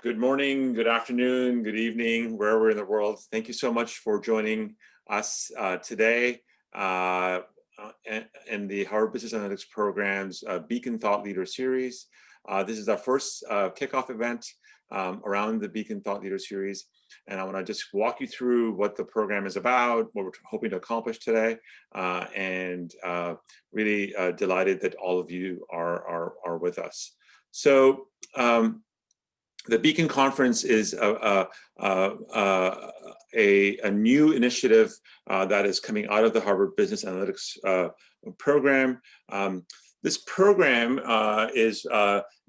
Good morning, good afternoon, good evening, wherever in the world. Thank you so much for joining us today in the Harvard Business Analytics Program's Beacon Thought Leader Series. This is our first kickoff event around the Beacon Thought Leader Series. And I want to just walk you through what the program is about, what we're hoping to accomplish today, and really delighted that all of you are with us. So, the Beacon Conference is a new initiative that is coming out of the Harvard Business Analytics program. This program is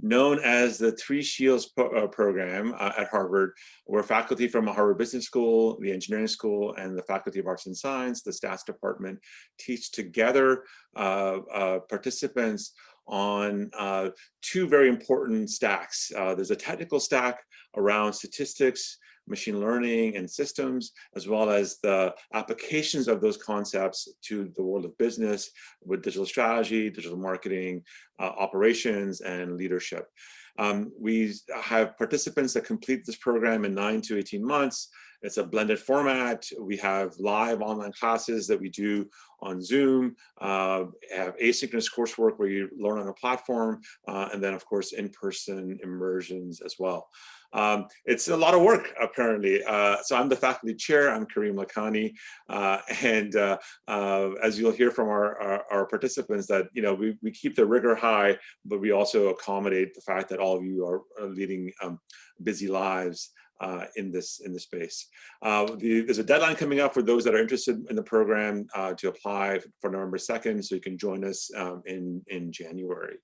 known as the Three Shields program at Harvard, where faculty from Harvard Business School, the Engineering School, and the Faculty of Arts and Science, the Stats Department, teach together participants on two very important stacks. There's a technical stack around statistics, machine learning, and systems, as well as the applications of those concepts to the world of business with digital strategy, digital marketing, operations, and leadership. We have participants that complete this program in 9 to 18 months. It's a blended format. We have live online classes that we do on Zoom, have asynchronous coursework where you learn on a platform, and then of course in-person immersions as well. It's a lot of work apparently. So I'm the faculty chair, I'm Kareem Lakhani, and as you'll hear from our participants that, you know, we keep the rigor high, but we also accommodate the fact that all of you are leading busy lives in this space. There's a deadline coming up for those that are interested in the program to apply for November 2nd, so you can join us in January.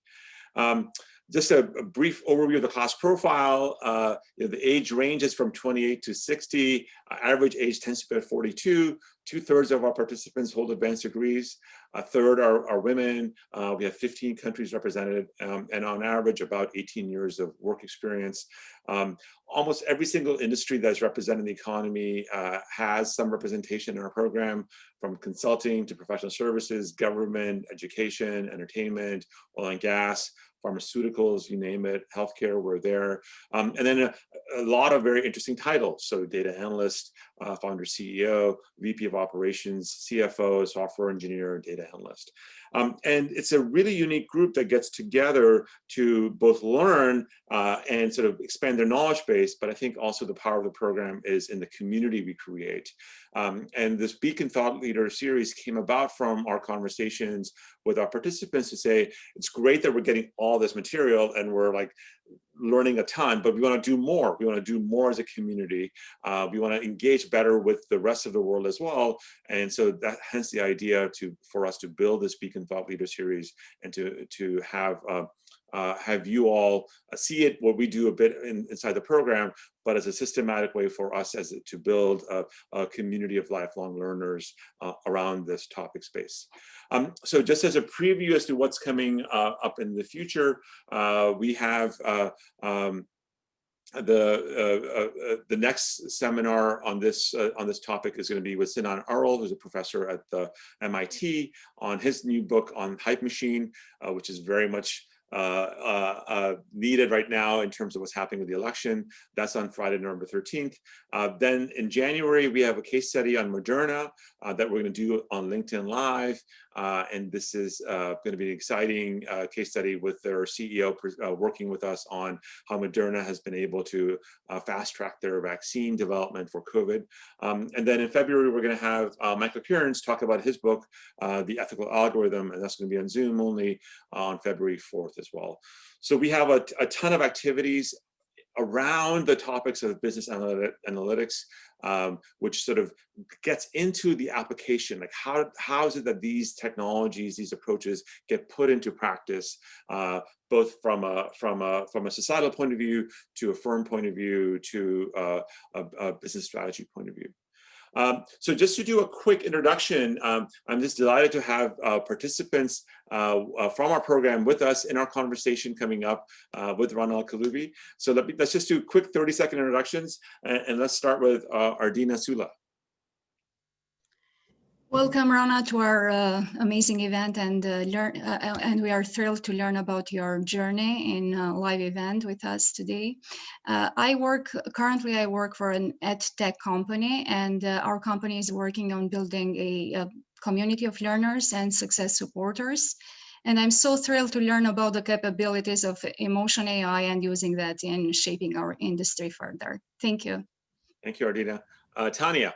Just a brief overview of the class profile. The age ranges from 28 to 60. Average age tends to be at 42. 2/3 of our participants hold advanced degrees. A third are women. We have 15 countries represented, and on average, about 18 years of work experience. Almost every single industry that's represented in the economy has some representation in our program, from consulting to professional services, government, education, entertainment, oil and gas, pharmaceuticals, you name it, healthcare, we're there. And then a lot of very interesting titles. So data analyst, founder CEO, VP of operations, CFO, software engineer, data analyst. And it's a really unique group that gets together to both learn and sort of expand their knowledge base, but I think also the power of the program is in the community we create. And this Beacon Thought Leader series came about from our conversations with our participants to say, it's great that we're getting all this material and we're like learning a ton, but we want to do more. We want to do more as a community. We want to engage better with the rest of the world as well. And so that hence the idea for us to build this Beacon Thought Leader series and to have you all see it, what we do a bit inside the program, but as a systematic way for us to build a community of lifelong learners around this topic space. So just as a preview as to what's coming up in the future, we have the next seminar on this topic is going to be with Sinan Arul, who's a professor at the MIT, on his new book on Hype Machine, which is very much needed right now in terms of what's happening with the election. That's on Friday, November 13th. Then in January, we have a case study on Moderna that we're going to do on LinkedIn Live. And this is going to be an exciting case study with their CEO working with us on how Moderna has been able to fast track their vaccine development for COVID. And then in February, we're going to have Michael Kearns talk about his book, The Ethical Algorithm, and that's going to be on Zoom only on February 4th as well. So we have a ton of activities around the topics of business analytics, which sort of gets into the application, like how is it that these technologies, these approaches get put into practice, both from a societal point of view, to a firm point of view, to a business strategy point of view. So just to do a quick introduction, I'm just delighted to have participants from our program with us in our conversation coming up with Ronald Kaloubi. So let's just do quick 30-second introductions, and let's start with Ardina Sula. Welcome, Rana, to our amazing event, and and we are thrilled to learn about your journey in a live event with us today. Currently I work for an ed tech company, and our company is working on building a community of learners and success supporters. And I'm so thrilled to learn about the capabilities of emotion AI and using that in shaping our industry further. Thank you. Thank you, Ardina. Tanya.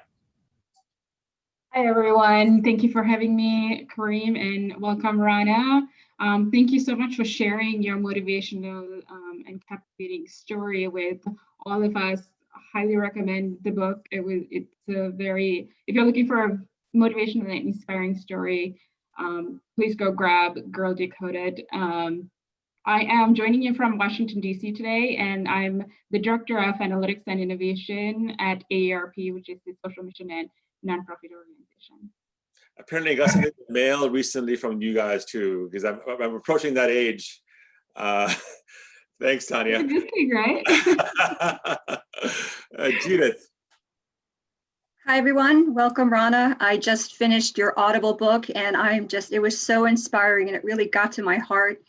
Hi, everyone. Thank you for having me, Kareem, and welcome, Rana. Thank you so much for sharing your motivational and captivating story with all of us. I highly recommend the book. It's a very, if you're looking for a motivational and inspiring story, please go grab Girl Decoded. I am joining you from Washington, D.C. today, and I'm the Director of Analytics and Innovation at AARP, which is the Social Mission and Nonprofit Organization. Apparently I got something in the mail recently from you guys too, because I'm approaching that age. Thanks, Tanya. It's a good thing, right? Judith. Hi, everyone. Welcome, Rana. I just finished your Audible book, and it was so inspiring, and it really got to my heart.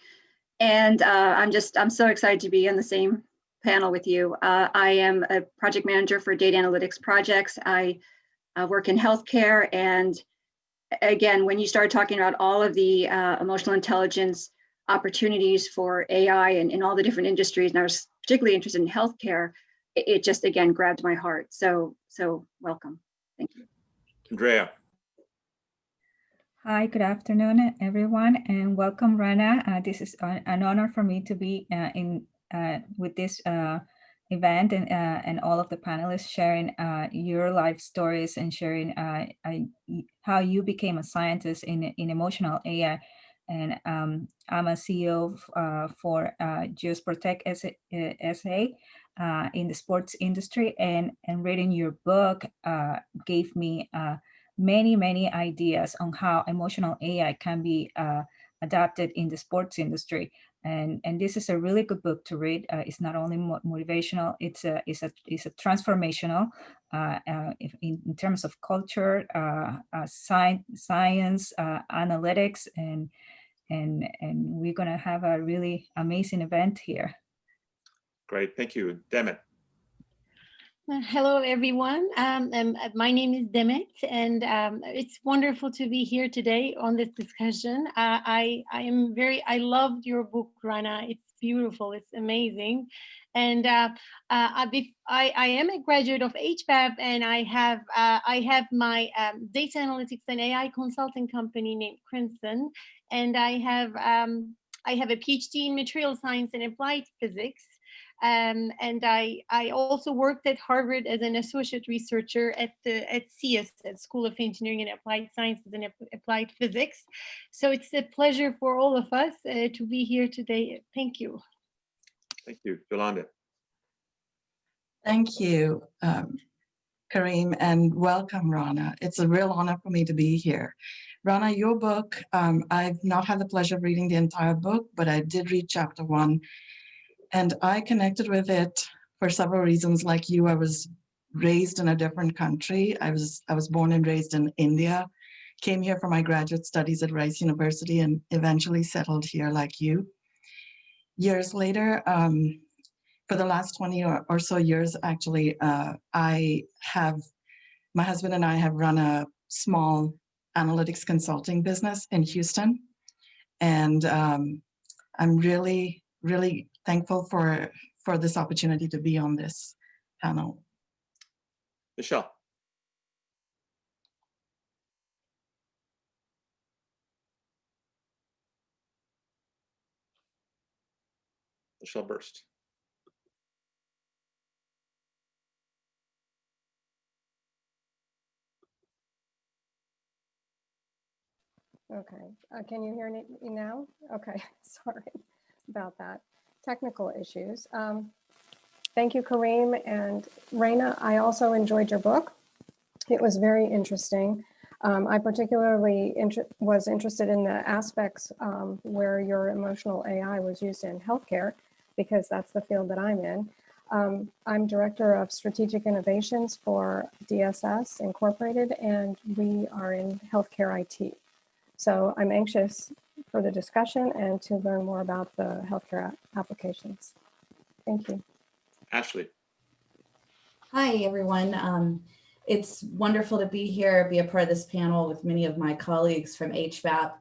And I'm so excited to be on the same panel with you. I am a project manager for data analytics projects. I work in healthcare, and again, when you started talking about all of the emotional intelligence opportunities for AI and in all the different industries, and I was particularly interested in healthcare, it just again grabbed my heart. So welcome. Thank you. Andrea. Hi, good afternoon, everyone, and welcome, Rana. This is an honor for me to be with this event and all of the panelists sharing your life stories and sharing how you became a scientist in emotional AI. And I'm a CEO for Just Protect SA in the sports industry, and reading your book gave me many ideas on how emotional AI can be adapted in the sports industry. And this is a really good book to read. It's not only motivational, it's a transformational in terms of culture, science, analytics, and we're gonna have a really amazing event here. Great, thank you. Demet. Hello, everyone. My name is Demet, and it's wonderful to be here today on this discussion. I loved your book, Rana. It's beautiful. It's amazing. And I am a graduate of HBAP, and I have my data analytics and AI consulting company named Crimson, and I have a PhD in material science and applied physics. And I also worked at Harvard as an associate researcher at CS, at School of Engineering and Applied Sciences and Applied Physics. So it's a pleasure for all of us to be here today. Thank you. Thank you. Yolanda. Thank you, Kareem, and welcome, Rana. It's a real honor for me to be here. Rana, your book, I've not had the pleasure of reading the entire book, but I did read chapter 1. And I connected with it for several reasons. Like you, I was raised in a different country. I was born and raised in India, came here for my graduate studies at Rice University, and eventually settled here like you. Years later, for the last 20 or so years, actually, my husband and I have run a small analytics consulting business in Houston. And I'm really thankful for this opportunity to be on this panel. Michelle. Michelle Burst. Okay, can you hear me now? Okay, sorry about that. Technical issues. Thank you, Kareem and Reina. I also enjoyed your book. It was very interesting. I particularly was interested in the aspects where your emotional AI was used in healthcare, because that's the field that I'm in. I'm Director of Strategic Innovations for DSS Incorporated, and we are in healthcare IT. So I'm anxious for the discussion and to learn more about the healthcare applications. Thank you. Ashley. Hi, everyone. It's wonderful to be here, be a part of this panel with many of my colleagues from HBAP.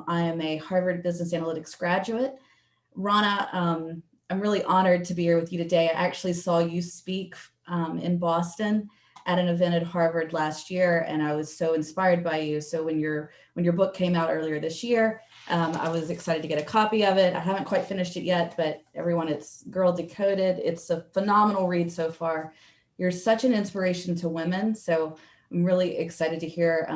I am a Harvard Business Analytics graduate. Rana, I'm really honored to be here with you today. I actually saw you speak in Boston at an event at Harvard last year, and I was so inspired by you. So when your book came out earlier this year, I was excited to get a copy of it. I haven't quite finished it yet, but everyone, it's Girl Decoded. It's a phenomenal read so far. You're such an inspiration to women. So I'm really excited to hear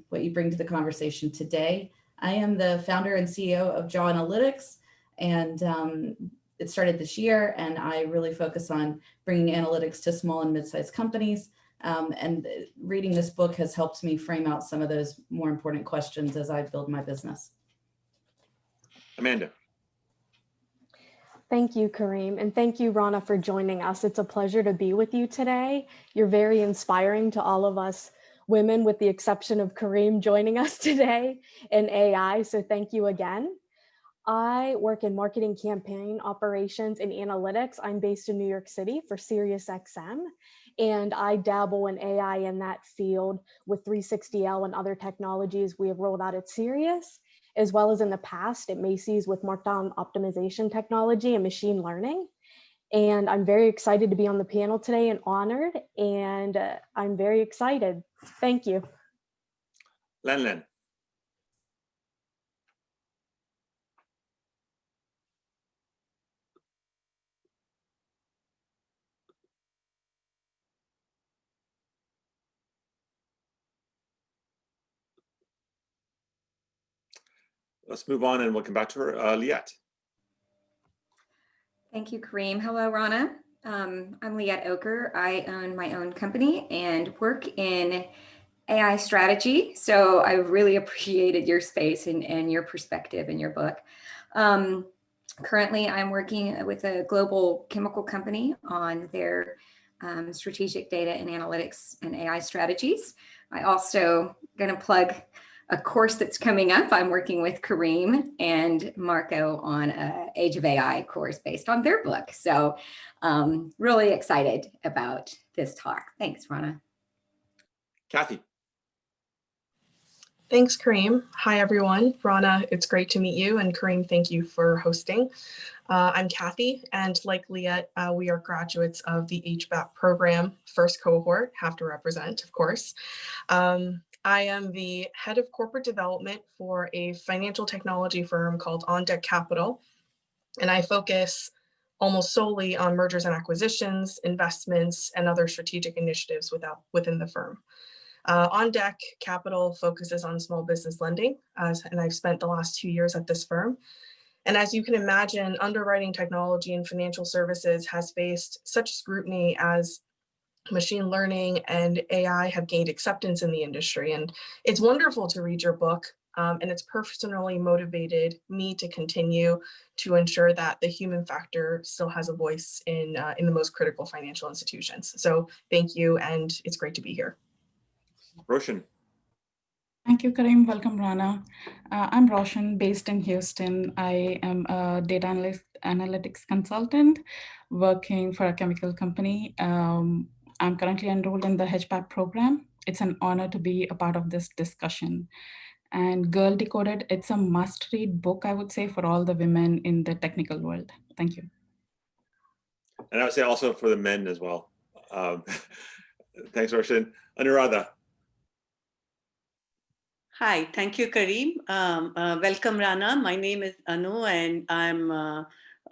what you bring to the conversation today. I am the founder and CEO of Jaw Analytics, and it started this year, and I really focus on bringing analytics to small and mid-sized companies. And reading this book has helped me frame out some of those more important questions as I build my business. Amanda. Thank you, Kareem, and thank you, Rana, for joining us. It's a pleasure to be with you today. You're very inspiring to all of us women, with the exception of Kareem joining us today in AI, so thank you again. I work in marketing, campaign operations, and analytics. I'm based in New York City for SiriusXM, and I dabble in AI in that field with 360L and other technologies we have rolled out at Sirius, as well as in the past at Macy's with markdown optimization technology and machine learning. And I'm very excited to be on the panel today and honored, and I'm very excited. Thank you. Len. Let's move on and we'll come back to her. Liette. Thank you, Kareem. Hello, Rana. I'm Liette Oker. I own my own company and work in AI strategy. So I really appreciated your space and your perspective in your book. Currently, I'm working with a global chemical company on their strategic data and analytics and AI strategies. I also going to plug a course that's coming up. I'm working with Kareem and Marco on an Age of AI course based on their book. So really excited about this talk. Thanks, Rana. Kathy. Thanks, Kareem. Hi, everyone. Rana, it's great to meet you. And Kareem, thank you for hosting. I'm Kathy, and like Liette, we are graduates of the HBAP program, first cohort, have to represent, of course. I am the head of corporate development for a financial technology firm called On Deck Capital, and I focus almost solely on mergers and acquisitions, investments, and other strategic initiatives within the firm. On Deck Capital focuses on small business lending, and I've spent the last 2 years at this firm. And as you can imagine, underwriting technology and financial services has faced such scrutiny as machine learning and AI have gained acceptance in the industry. And it's wonderful to read your book, and it's personally motivated me to continue to ensure that the human factor still has a voice in the most critical financial institutions. So thank you, and it's great to be here. Roshan. Thank you, Kareem. Welcome, Rana. I'm Roshan, based in Houston. I am a data analytics consultant working for a chemical company. I'm currently enrolled in the HBAP program. It's an honor to be a part of this discussion. And Girl Decoded, it's a must-read book, I would say, for all the women in the technical world. Thank you. And I would say also for the men as well. Thanks, Roshan. Anuradha. Hi, thank you, Kareem. Welcome, Rana. My name is Anu, and I'm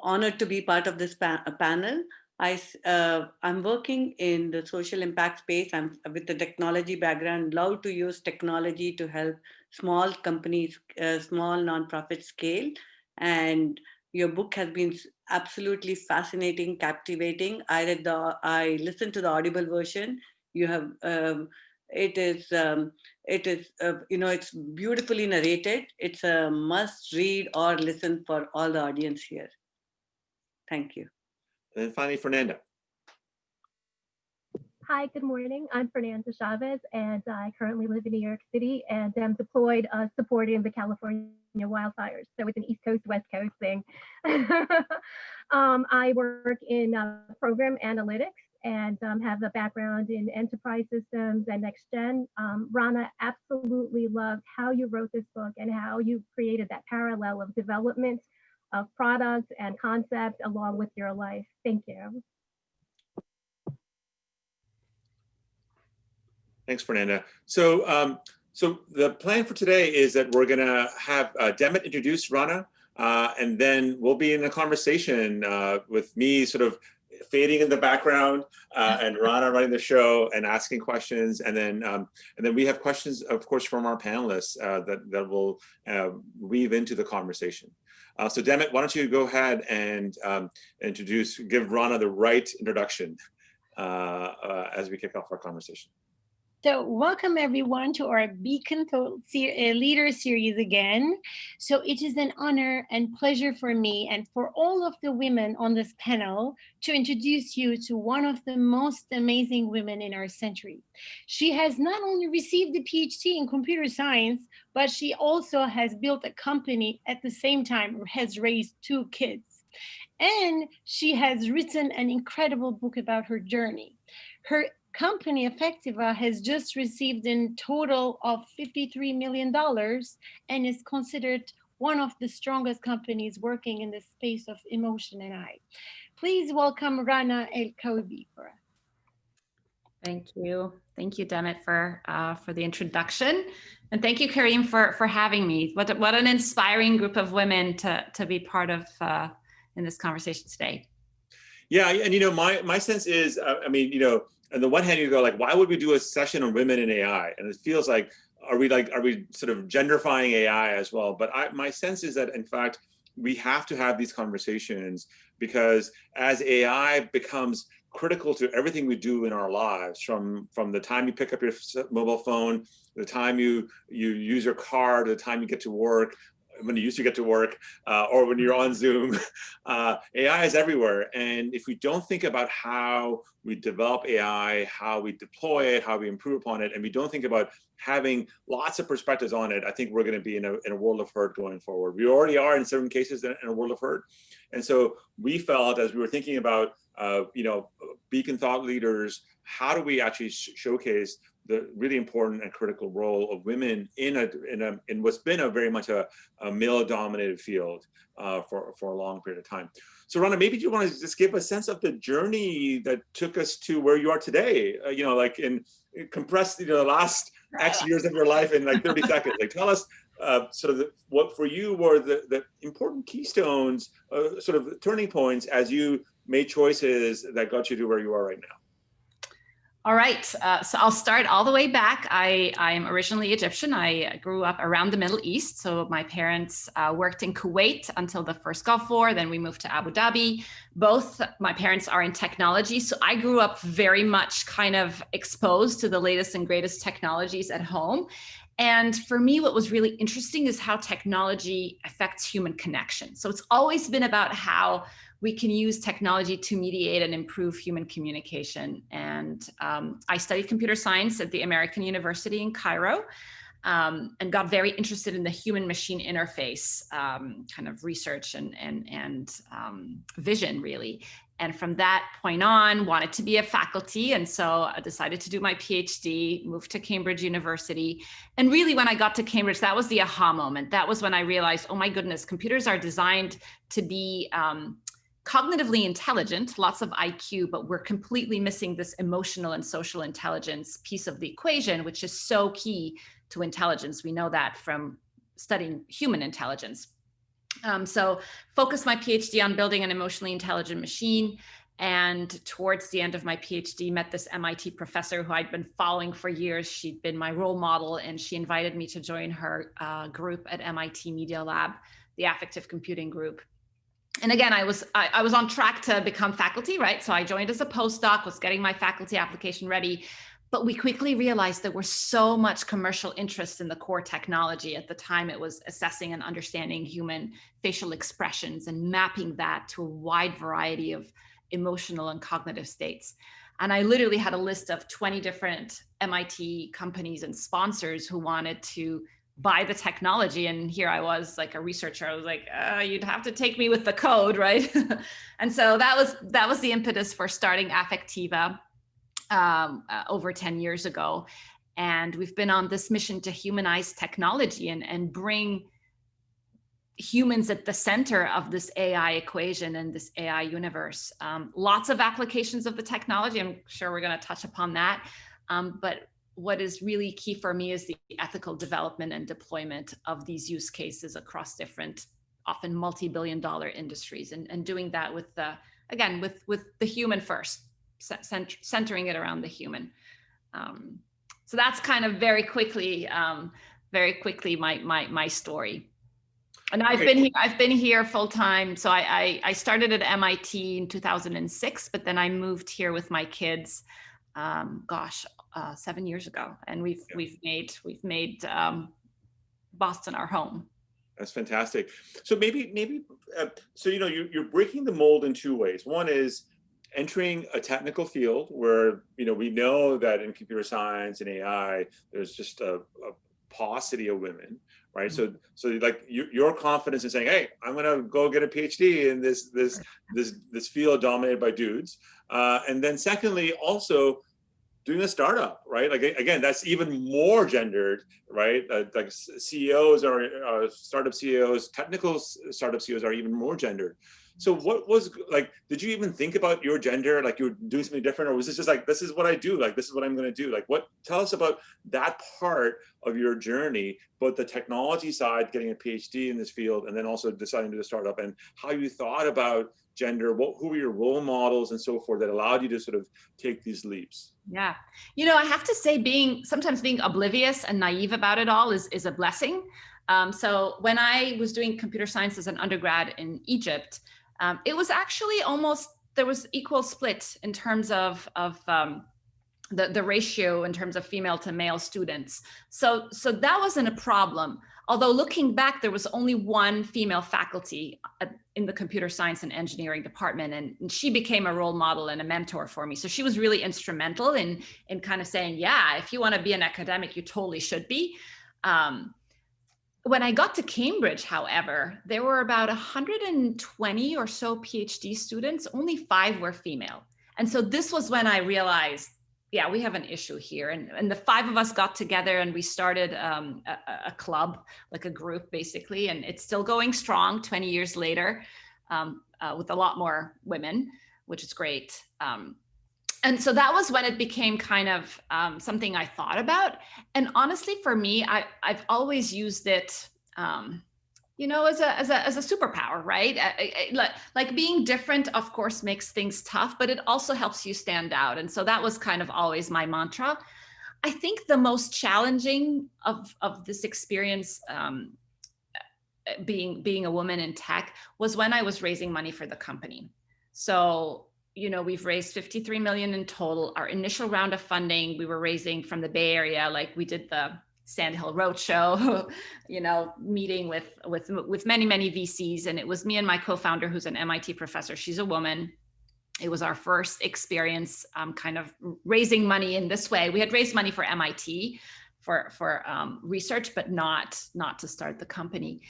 honored to be part of this panel. I'm working in the social impact space. I'm with a technology background, love to use technology to help small companies, small nonprofit scale. And your book has been absolutely fascinating, captivating. I listened to the Audible version. You have, it's beautifully narrated. It's a must read or listen for all the audience here. Thank you. And then finally, Fernanda. Hi, good morning. I'm Fernanda Chavez, and I currently live in New York City and am deployed supporting the California wildfires. So it's an East Coast, West Coast thing. I work in program analytics and have a background in enterprise systems and next gen. Rana, absolutely loved how you wrote this book and how you created that parallel of development of product and concept along with your life. Thank you. Thanks, Fernanda. So, so the plan for today is that we're going to have Demet introduce Rana, and then we'll be in a conversation with me sort of fading in the background and Rana running the show and asking questions, and then we have questions, of course, from our panelists that will weave into the conversation. So, Demet, why don't you go ahead and give Rana the right introduction as we kick off our conversation. So welcome everyone to our Beacon Leader series again. So it is an honor and pleasure for me and for all of the women on this panel to introduce you to one of the most amazing women in our century. She has not only received a PhD in computer science, but she also has built a company at the same time, has raised 2 kids. And she has written an incredible book about her journey. Her company Effectiva has just received in total of $53 million and is considered one of the strongest companies working in the space of emotion and AI. Please welcome Rana El-Koubi for us. Thank you, Demet, for the introduction, and thank you, Kareem, for having me. What an inspiring group of women to be part of in this conversation today. Yeah, and my sense is, I mean, on the one hand, you go like, why would we do a session on women in AI? And it feels like, are we sort of genderifying AI as well? But my sense is that, in fact, we have to have these conversations because as AI becomes critical to everything we do in our lives, from the time you pick up your mobile phone, the time you use your car, to the time you get to work, when you used to get to work, or when you're on Zoom, AI is everywhere. And if we don't think about how we develop AI, how we deploy it, how we improve upon it, and we don't think about having lots of perspectives on it, I think we're going to be in a world of hurt going forward. We already are in certain cases in a world of hurt. And so we felt, as we were thinking about, Beacon thought leaders, how do we actually showcase the really important and critical role of women in what's been a very much a male-dominated field for a long period of time. So, Rana, maybe you want to just give a sense of the journey that took us to where you are today. Like in compressed, the last X years of your life in like 30 seconds. Like, tell us sort of what for you were the important keystones, sort of turning points as you made choices that got you to where you are right now. All right, so I'll start all the way back. I'm originally Egyptian. I grew up around the Middle East. So my parents worked in Kuwait until the first Gulf War. Then we moved to Abu Dhabi. Both my parents are in technology. So I grew up very much kind of exposed to the latest and greatest technologies at home. And for me, what was really interesting is how technology affects human connection. So it's always been about how we can use technology to mediate and improve human communication. And I studied computer science at the American University in Cairo, and got very interested in the human-machine interface kind of research and vision, really. And from that point on, wanted to be a faculty. And so I decided to do my PhD, moved to Cambridge University. And really, when I got to Cambridge, that was the aha moment. That was when I realized, oh my goodness, computers are designed to be cognitively intelligent, lots of IQ, but we're completely missing this emotional and social intelligence piece of the equation, which is so key to intelligence. We know that from studying human intelligence. So focused my PhD on building an emotionally intelligent machine. And towards the end of my PhD, met this MIT professor who I'd been following for years. She'd been my role model, and she invited me to join her group at MIT Media Lab, the affective computing group. And again, I was on track to become faculty, right? So I joined as a postdoc, was getting my faculty application ready, but we quickly realized there was so much commercial interest in the core technology. At the time, it was assessing and understanding human facial expressions and mapping that to a wide variety of emotional and cognitive states. And I literally had a list of 20 different MIT companies and sponsors who wanted to buy the technology. And here I was like a researcher. I was like, you'd have to take me with the code, right? And so that was the impetus for starting Affectiva over 10 years ago. And we've been on this mission to humanize technology and bring humans at the center of this AI equation and this AI universe. Lots of applications of the technology. I'm sure we're going to touch upon that. But what is really key for me is the ethical development and deployment of these use cases across different, often multi-billion-dollar industries, and doing that with the, again, with the human first, centering it around the human. So that's kind of very quickly my story. And I've been here full time. So I started at MIT in 2006, but then I moved here with my kids, 7 years ago, and we've made Boston our home. That's fantastic. So maybe so you're breaking the mold in two ways. One is entering a technical field where we know that in computer science and AI there's just a paucity of women, right? So like your confidence in saying, hey, I'm gonna go get a PhD in this field dominated by dudes, and then secondly also doing a startup, right? Like again, that's even more gendered, right? Like CEOs are startup CEOs, technical startup CEOs are even more gendered. So what was like, did you even think about your gender? Like you were doing something different, or was this just like, this is what I do, like this is what I'm going to do? Like tell us about that part of your journey, both the technology side, getting a PhD in this field, and then also deciding to do a startup, and how you thought about gender, who were your role models and so forth that allowed you to sort of take these leaps? Yeah, I have to say sometimes being oblivious and naive about it all is a blessing. So when I was doing computer science as an undergrad in Egypt, it was actually there was equal split in terms of the ratio in terms of female to male students. So that wasn't a problem. Although looking back, there was only one female faculty in the computer science and engineering department, and she became a role model and a mentor for me. So she was really instrumental in kind of saying, yeah, if you want to be an academic, you totally should be. When I got to Cambridge, however, there were about 120 or so PhD students, only 5 were female. And so this was when I realized, yeah, we have an issue here. And the 5 of us got together and we started a club, like a group basically, and it's still going strong 20 years later with a lot more women, which is great. And so that was when it became kind of something I thought about. And honestly, for me, I've always used it, as a superpower, right? Like being different, of course, makes things tough, but it also helps you stand out. And so that was kind of always my mantra. I think the most challenging of this experience, being a woman in tech, was when I was raising money for the company. So we've raised 53 million in total. Our initial round of funding, we were raising from the Bay Area, like we did the Sand Hill Roadshow, meeting with many, many VCs. And it was me and my co-founder, who's an MIT professor. She's a woman. It was our first experience kind of raising money in this way. We had raised money for MIT for research, but not to start the company.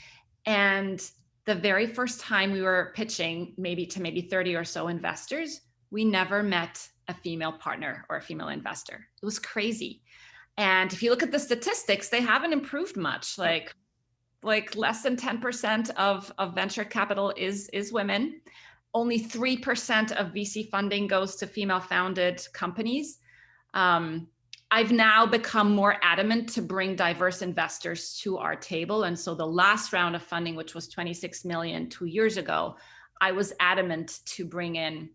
And the very first time we were pitching maybe 30 or so investors, we never met a female partner or a female investor. It was crazy. And if you look at the statistics, they haven't improved much. Like less than 10% of venture capital is women. Only 3% of VC funding goes to female founded companies. I've now become more adamant to bring diverse investors to our table. And so the last round of funding, which was 26 million 2 years ago, I was adamant to bring in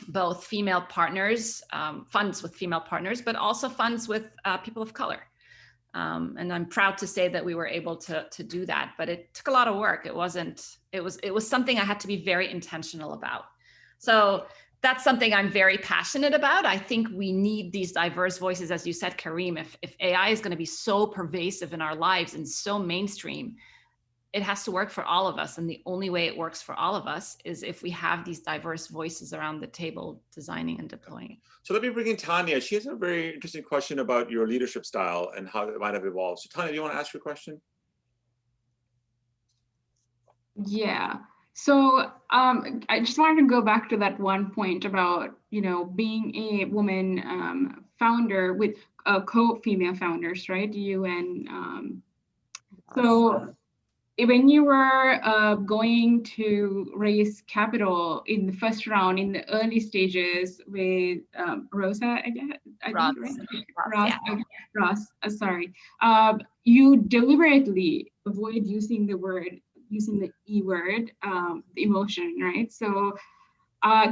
both female partners, funds with female partners, but also funds with people of color. And I'm proud to say that we were able to do that, but it took a lot of work. It was something I had to be very intentional about. So that's something I'm very passionate about. I think we need these diverse voices, as you said, Kareem. If AI is going to be so pervasive in our lives and so mainstream, it has to work for all of us. And the only way it works for all of us is if we have these diverse voices around the table designing and deploying it. So let me bring in Tanya. She has a very interesting question about your leadership style and how it might have evolved. So Tanya, do you want to ask your question? Yeah. So I just wanted to go back to that one point about, being a woman founder with co-female founders, right? You and so when you were going to raise capital in the first round, in the early stages with Rosa, I think, right? Ross, yeah. okay, Ross, sorry. You deliberately avoid using the E word, the emotion, right? So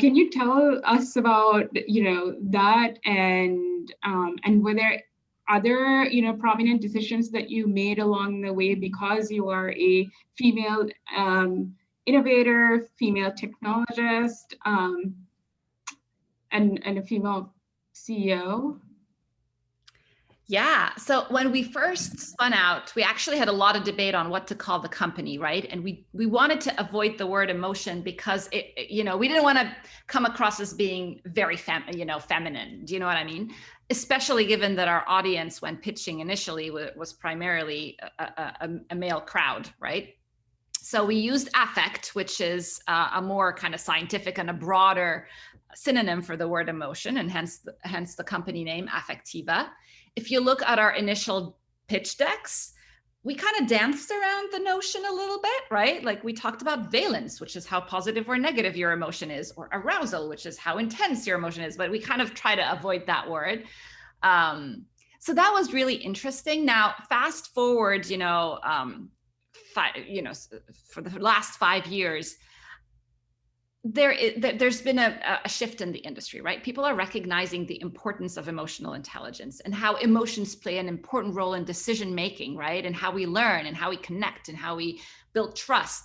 can you tell us about, that and were there other, prominent decisions that you made along the way because you are a female innovator, female technologist, and a female CEO? Yeah. So when we first spun out, we actually had a lot of debate on what to call the company, right? And we wanted to avoid the word emotion because we didn't want to come across as being very feminine. Do you know what I mean? Especially given that our audience, when pitching initially, was primarily a male crowd, right? So we used affect, which is a more kind of scientific and a broader synonym for the word emotion, and hence the company name Affectiva. If you look at our initial pitch decks, we kind of danced around the notion a little bit, right? Like we talked about valence, which is how positive or negative your emotion is, or arousal, which is how intense your emotion is, but we kind of try to avoid that word. So that was really interesting. Now, fast forward, for the last 5 years, there's been a shift in the industry, right? People are recognizing the importance of emotional intelligence and how emotions play an important role in decision making, right? And how we learn and how we connect and how we build trust.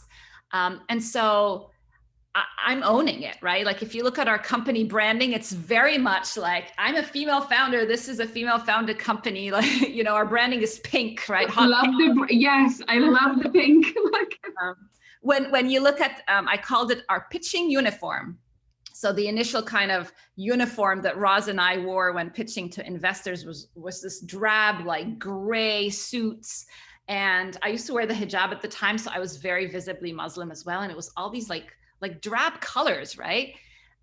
And so I'm owning it, right? Like if you look at our company branding, it's very much like, I'm a female founder. This is a female founded company. Like, our branding is pink, right? Yes, I love the pink. When you look at, I called it our pitching uniform. So the initial kind of uniform that Roz and I wore when pitching to investors was this drab, like gray suits. And I used to wear the hijab at the time, so I was very visibly Muslim as well. And it was all these like drab colors, right?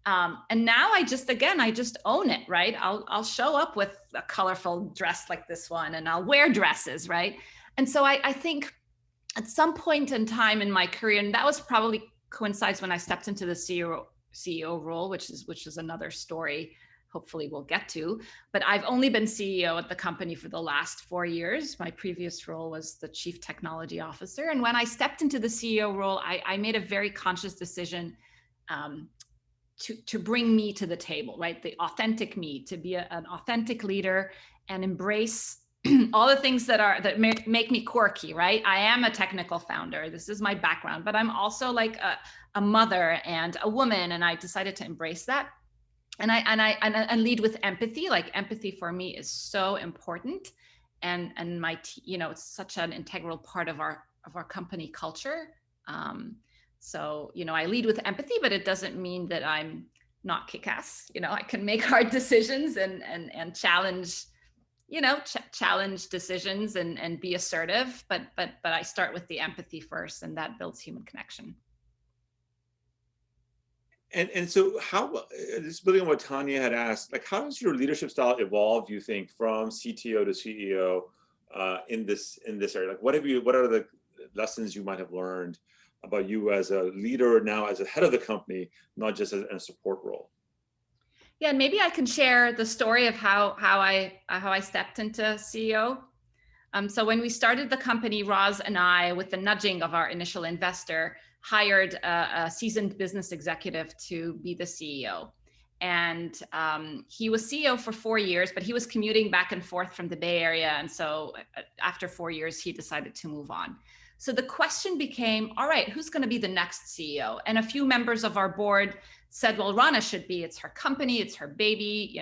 And now I just own it, right? I'll show up with a colorful dress like this one, and I'll wear dresses, right? And so I think at some point in time in my career, and that was probably coincides when I stepped into the CEO role, which is another story, hopefully we'll get to, but I've only been CEO at the company for the last 4 years. My previous role was the Chief Technology Officer. And when I stepped into the CEO role, I made a very conscious decision to bring me to the table, right? The authentic me, to be an authentic leader and embrace all the things that make me quirky, right? I am a technical founder. This is my background, but I'm also like a mother and a woman, and I decided to embrace that. And lead with empathy. Like empathy for me is so important, and it's such an integral part of our company culture. So I lead with empathy, but it doesn't mean that I'm not kick-ass. I can make hard decisions and challenge. Challenge decisions and be assertive, but I start with the empathy first, and that builds human connection. And so just building on what Tanya had asked, like how does your leadership style evolve, you think, from CTO to CEO in this area? Like what are the lessons you might have learned about you as a leader now as a head of the company, not just in a support role? Yeah, and maybe I can share the story of how I stepped into CEO. So when we started the company, Roz and I, with the nudging of our initial investor, hired a seasoned business executive to be the CEO. And he was CEO for 4 years, but he was commuting back and forth from the Bay Area. And so after 4 years, he decided to move on. So the question became, all right, who's going to be the next CEO? And a few members of our board said, well, Rana should be. It's her company, it's her baby,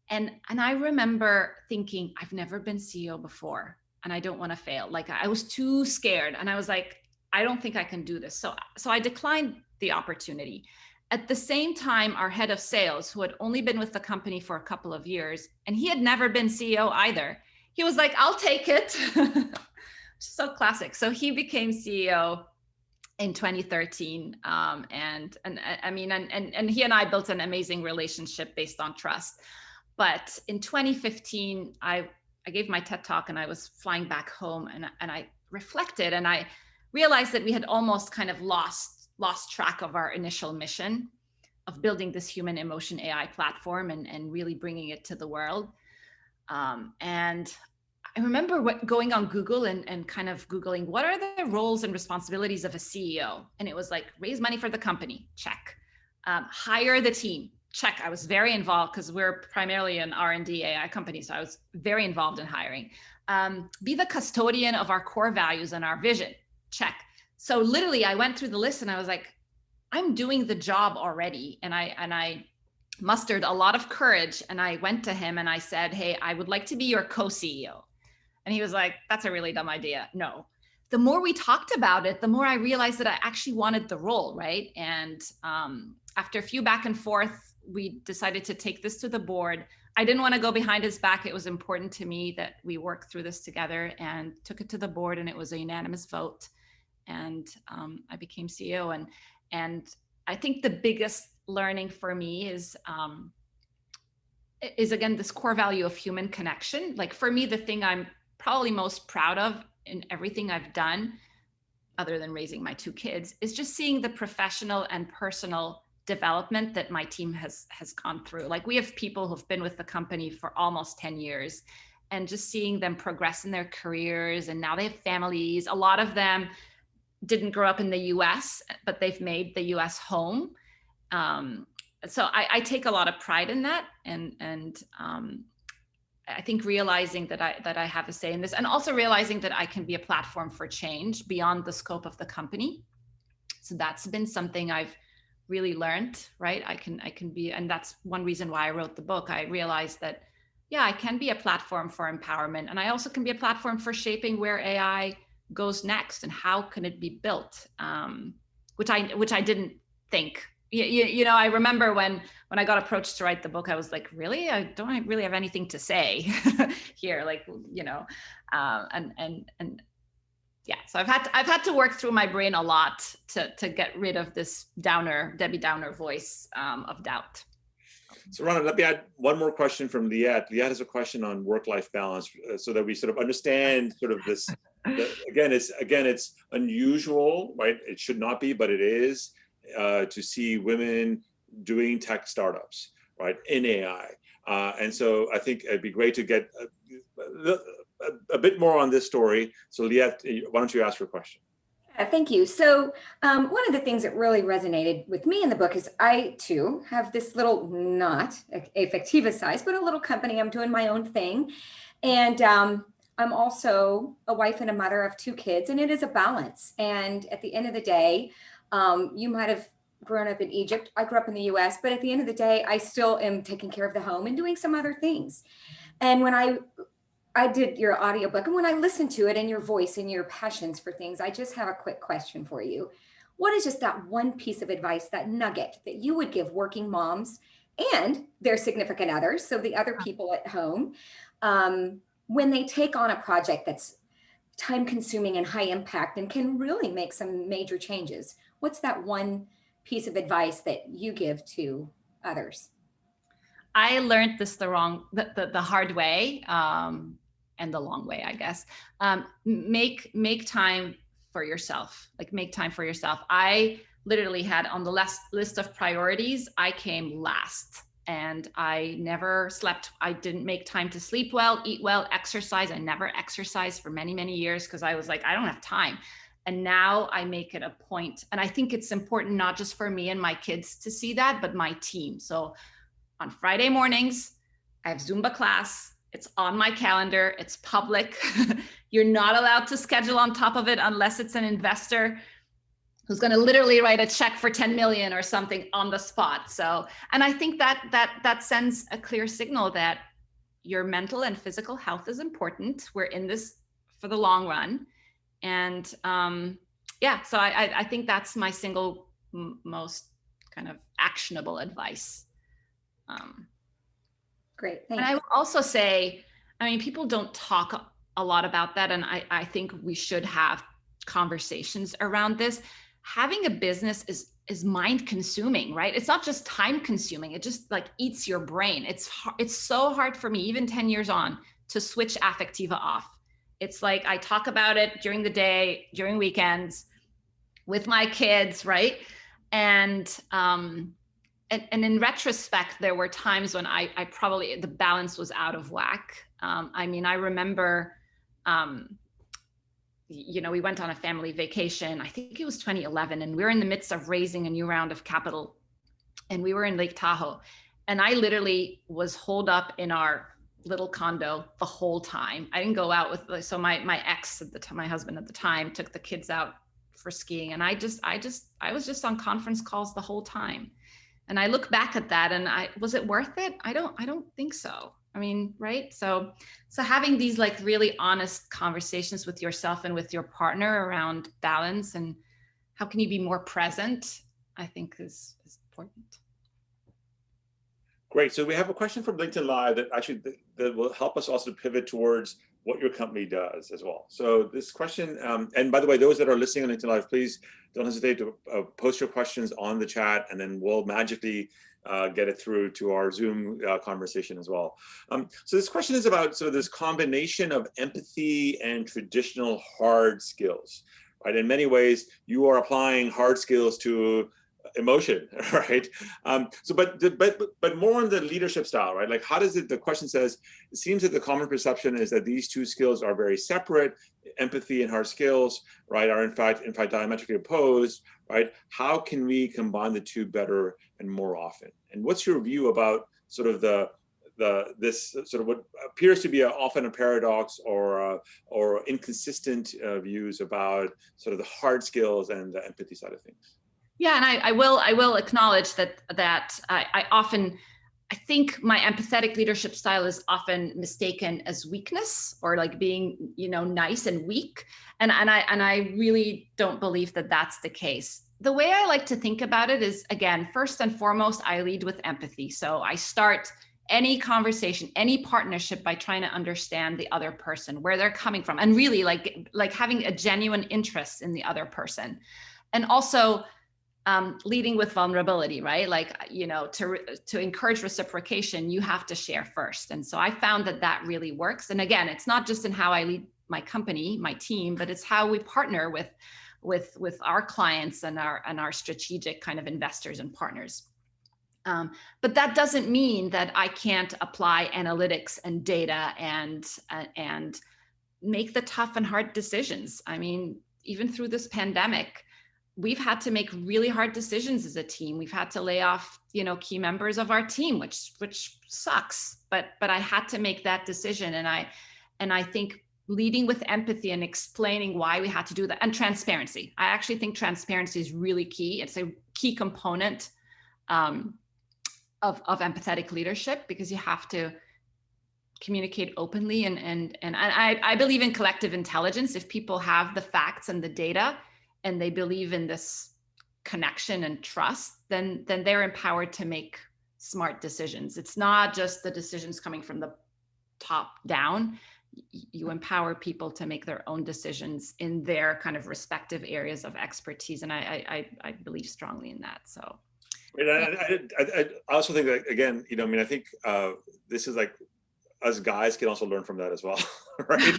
And I remember thinking, I've never been CEO before, and I don't want to fail. Like I was too scared, and I was like, I don't think I can do this. So I declined the opportunity. At the same time, our head of sales, who had only been with the company for a couple of years, and he had never been CEO either, he was like, I'll take it. So classic. So he became CEO in 2013. And he and I built an amazing relationship based on trust. But in 2015, I gave my TED talk and I was flying back home, and I reflected, and I realized that we had almost kind of lost track of our initial mission of building this human emotion AI platform and really bringing it to the world. And I remember going on Google and kind of Googling, what are the roles and responsibilities of a CEO? And it was like, raise money for the company, check. Hire the team, check. I was very involved because we're primarily an R&D AI company, so I was very involved in hiring. Be the custodian of our core values and our vision, check. So literally I went through the list and I was like, I'm doing the job already. And I mustered a lot of courage, and I went to him and I said, hey, I would like to be your co-CEO. And he was like, that's a really dumb idea. No. The more we talked about it, the more I realized that I actually wanted the role, right? And after a few back and forth, we decided to take this to the board. I didn't want to go behind his back. It was important to me that we work through this together, and took it to the board, and it was a unanimous vote. And I became CEO. And I think the biggest learning for me is again, this core value of human connection. Like for me, the thing I'm probably most proud of in everything I've done, other than raising my 2 kids, is just seeing the professional and personal development that my team has gone through. Like we have people who've been with the company for almost 10 years, and just seeing them progress in their careers, and now they have families. A lot of them didn't grow up in the US, but they've made the US home. So I take a lot of pride in that. And I think realizing that I have a say in this, and also realizing that I can be a platform for change beyond the scope of the company. So that's been something I've really learned, right? I can be, and that's one reason why I wrote the book. I realized that, yeah, I can be a platform for empowerment, and I also can be a platform for shaping where AI goes next and how can it be built, which I didn't think. You know, I remember when I got approached to write the book, I was like, really? I don't really have anything to say here, like, you know, and yeah. So I've had to work through my brain a lot to get rid of this Debbie Downer voice of doubt. So Rana, let me add one more question from Liette. Liette has a question on work-life balance, so that we sort of understand sort of this. Again, it's unusual, right? It should not be, but it is. To see women doing tech startups, right, in AI. And so I think it'd be great to get a bit more on this story. So Liette, why don't you ask your question? Thank you. So one of the things that really resonated with me in the book is I too have this little, not a Factiva size, but a little company. I'm doing my own thing. And I'm also a wife and a mother of 2 kids, and it is a balance. And at the end of the day, you might have grown up in Egypt. I grew up in the US, but at the end of the day, I still am taking care of the home and doing some other things. And when I did your audiobook, and when I listened to it and your voice and your passions for things, I just have a quick question for you. What is just that one piece of advice, that nugget that you would give working moms and their significant others, so the other people at home, when they take on a project that's time consuming and high impact and can really make some major changes? What's that one piece of advice that you give to others? I learned this the hard way, and the long way, I guess. Make time for yourself. Like, make time for yourself. I literally had on the list of priorities, I came last, and I never slept. I didn't make time to sleep well, eat well, exercise. I never exercised for many, many years because I was like, I don't have time. And now I make it a point. And I think it's important not just for me and my kids to see that, but my team. So on Friday mornings, I have Zumba class. It's on my calendar. It's public. You're not allowed to schedule on top of it unless it's an investor who's going to literally write a check for 10 million or something on the spot. So, and I think that sends a clear signal that your mental and physical health is important. We're in this for the long run. And yeah, so I think that's my single most kind of actionable advice. Great, and thanks. I will also say, I mean, people don't talk a lot about that, and I think we should have conversations around this. Having a business is mind consuming, right? It's not just time consuming. It just like eats your brain. It's so hard for me, even 10 years on, to switch Affectiva off. It's like I talk about it during the day, during weekends, with my kids, right? And in retrospect, there were times when I probably, the balance was out of whack. I mean, I remember, you know, we went on a family vacation, I think it was 2011, and we were in the midst of raising a new round of capital, and we were in Lake Tahoe. And I literally was holed up in our little condo the whole time. I didn't go out with, so my ex at the time, my husband at the time, took the kids out for skiing. And I was just on conference calls the whole time. And I look back at that and was it worth it? I don't think so. I mean, right? So having these like really honest conversations with yourself and with your partner around balance and how can you be more present, I think is important. Great. So we have a question from LinkedIn Live that actually that will help us also pivot towards what your company does as well. So this question, and by the way, those that are listening on LinkedIn Live, please don't hesitate to post your questions on the chat, and then we'll magically get it through to our Zoom conversation as well. So this question is about sort of this combination of empathy and traditional hard skills, right? In many ways, you are applying hard skills to emotion, right? But more on the leadership style, right? Like, how does it? The question says, it seems that the common perception is that these two skills are very separate. Empathy and hard skills, right, are in fact diametrically opposed, right? How can we combine the two better and more often? And what's your view about sort of this sort of what appears to be often a paradox or inconsistent views about sort of the hard skills and the empathy side of things? Yeah, and I will acknowledge that I think my empathetic leadership style is often mistaken as weakness or like being, you know, nice and weak, and I really don't believe that that's the case. The way I like to think about it is, again, first and foremost, I lead with empathy. So I start any conversation, any partnership by trying to understand the other person, where they're coming from, and really like having a genuine interest in the other person, and also leading with vulnerability, right? Like, you know, to encourage reciprocation, you have to share first. And so I found that really works. And again, it's not just in how I lead my company, my team, but it's how we partner with our clients and our strategic kind of investors and partners. But that doesn't mean that I can't apply analytics and data and make the tough and hard decisions. I mean, even through this pandemic, we've had to make really hard decisions as a team. We've had to lay off, you know, key members of our team, which sucks. But I had to make that decision, and I think leading with empathy and explaining why we had to do that, and transparency. I actually think transparency is really key. It's a key component of empathetic leadership, because you have to communicate openly, and I believe in collective intelligence. If people have the facts and the data, and they believe in this connection and trust, then they're empowered to make smart decisions. It's not just the decisions coming from the top down. You empower people to make their own decisions in their kind of respective areas of expertise. And I believe strongly in that. So. I also think that, again, you know, I mean, I think this is like, us guys can also learn from that as well, right?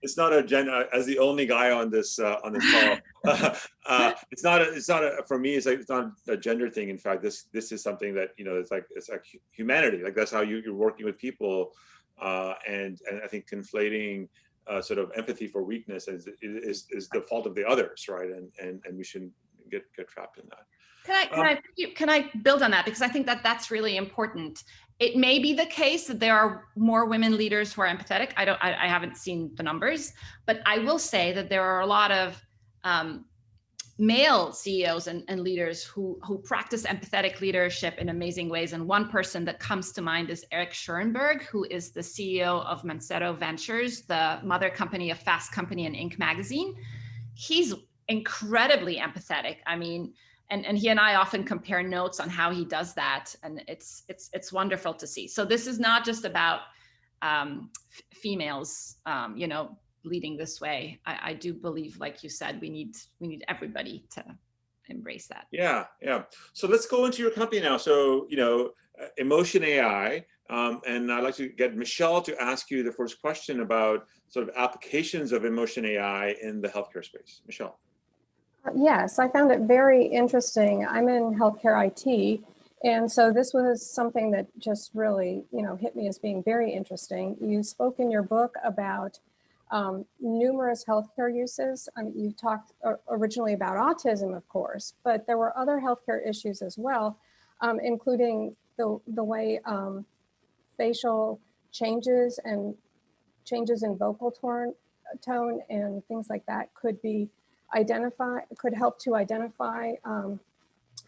It's not a gender, as the only guy on this call. It's not for me. It's like, it's not a gender thing. In fact, this is something that, you know, it's like humanity. Like, that's how you're working with people, and I think conflating sort of empathy for weakness is the fault of the others, right? And we shouldn't get trapped in that. Can I build on that? Because I think that's really important. It may be the case that there are more women leaders who are empathetic. I haven't seen the numbers, but I will say that there are a lot of male CEOs and leaders who practice empathetic leadership in amazing ways. And one person that comes to mind is Eric Schoenberg, who is the CEO of Mancero Ventures, the mother company of Fast Company and Inc. magazine. he's incredibly empathetic. I mean, and he and I often compare notes on how he does that, and it's wonderful to see. So this is not just about females, you know, leading this way. I do believe, like you said, we need everybody to embrace that. Yeah, yeah. So let's go into your company now. So, you know, Emotion AI, and I'd like to get Michelle to ask you the first question about sort of applications of Emotion AI in the healthcare space. Michelle. Yes, I found it very interesting. I'm in healthcare IT, and so this was something that just really, you know, hit me as being very interesting. You spoke in your book about numerous healthcare uses. I mean, you talked originally about autism, of course, but there were other healthcare issues as well, including the way facial changes and changes in vocal tone and things like that could help to identify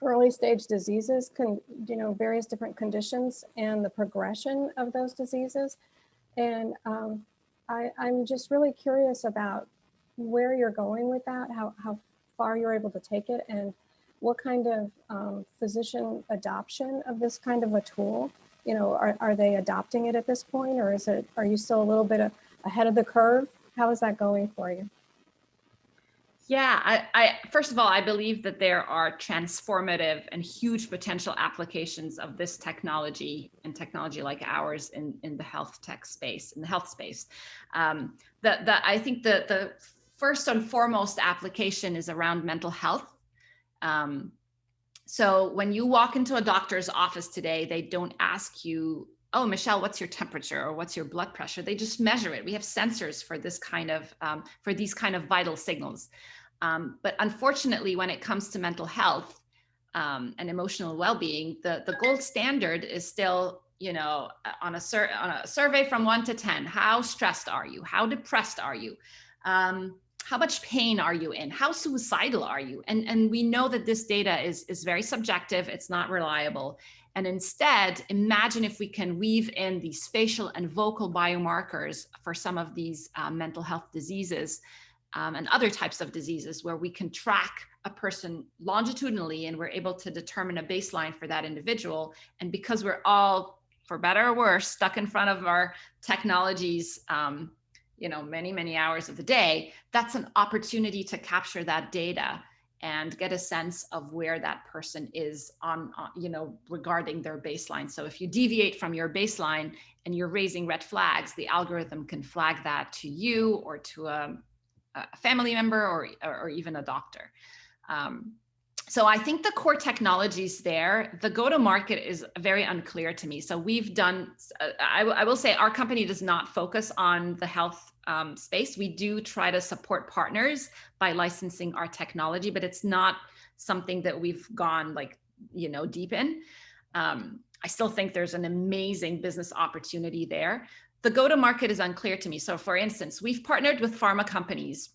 early stage diseases, you know, various different conditions and the progression of those diseases. And I'm just really curious about where you're going with that, how far you're able to take it, and what kind of physician adoption of this kind of a tool. You know, are they adopting it at this point, or are you still a little bit ahead of the curve? How is that going for you? Yeah, I first of all, I believe that there are transformative and huge potential applications of this technology and technology like ours in the health tech space, in the health space. I think the first and foremost application is around mental health. So when you walk into a doctor's office today, they don't ask you, oh, Michelle, what's your temperature or what's your blood pressure? They just measure it. We have sensors for this kind of, for these kind of vital signals. But unfortunately, when it comes to mental health and emotional well-being, the gold standard is still, you know, on a survey from 1 to 10, how stressed are you? How depressed are you? How much pain are you in? How suicidal are you? And we know that this data is very subjective. It's not reliable. And instead, imagine if we can weave in these facial and vocal biomarkers for some of these mental health diseases and other types of diseases, where we can track a person longitudinally and we're able to determine a baseline for that individual. And because we're all, for better or worse, stuck in front of our technologies, you know, many hours of the day, that's an opportunity to capture that data and get a sense of where that person is on, you know, regarding their baseline. So if you deviate from your baseline and you're raising red flags, the algorithm can flag that to you or to a family member or even a doctor. So I think the core technologies there, the go-to-market is very unclear to me. So we've done, I will say our company does not focus on the health space. We do try to support partners by licensing our technology, but it's not something that we've gone like, you know, deep in. I still think there's an amazing business opportunity there. The go-to-market is unclear to me. So for instance, we've partnered with pharma companies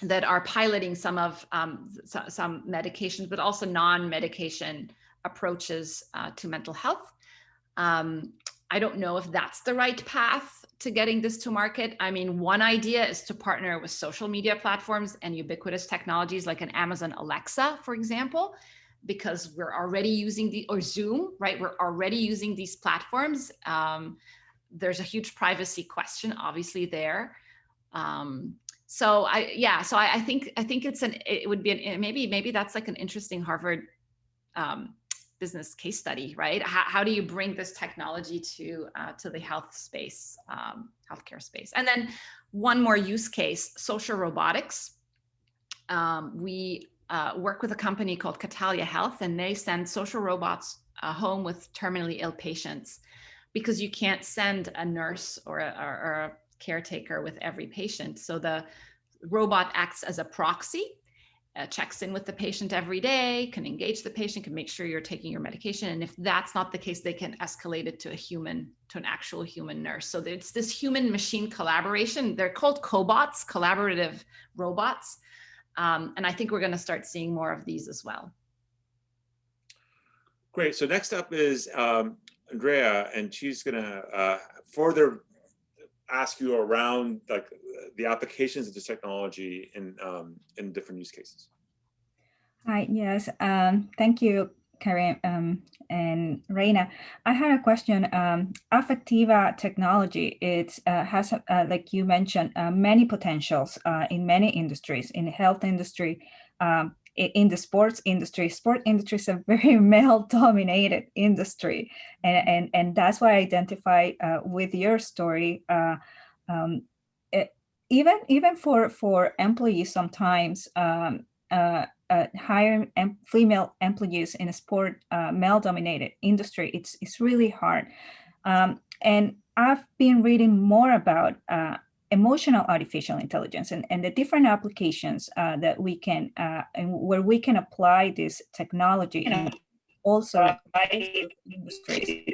that are piloting some medications, but also non-medication approaches to mental health. I don't know if that's the right path to getting this to market. I mean, one idea is to partner with social media platforms and ubiquitous technologies like an Amazon Alexa, for example, because we're already using or Zoom, right? We're already using these platforms. There's a huge privacy question, obviously, there. So I think it would be maybe that's like an interesting Harvard business case study, right? How do you bring this technology to the health space, healthcare space? And then one more use case, social robotics. We work with a company called Catalia Health, and they send social robots home with terminally ill patients, because you can't send a nurse or a caretaker with every patient. So the robot acts as a proxy, checks in with the patient every day, can engage the patient, can make sure you're taking your medication. And if that's not the case, they can escalate it to an actual human nurse. So it's this human machine collaboration. They're called cobots, collaborative robots. And I think we're going to start seeing more of these as well. Great. So next up is Andrea, and she's going to further ask you around like the applications of this technology in different use cases. Hi, yes, thank you, Karim and Reina. I had a question. Affectiva technology, it has, like you mentioned, many potentials in many industries, in the health industry, in the sports industry. Sport industry is a very male-dominated industry, and that's why I identify with your story. Even for employees, sometimes hiring female employees in a sport male-dominated industry, it's really hard. And I've been reading more about emotional artificial intelligence and the different applications that we can and where we can apply this technology and also industries.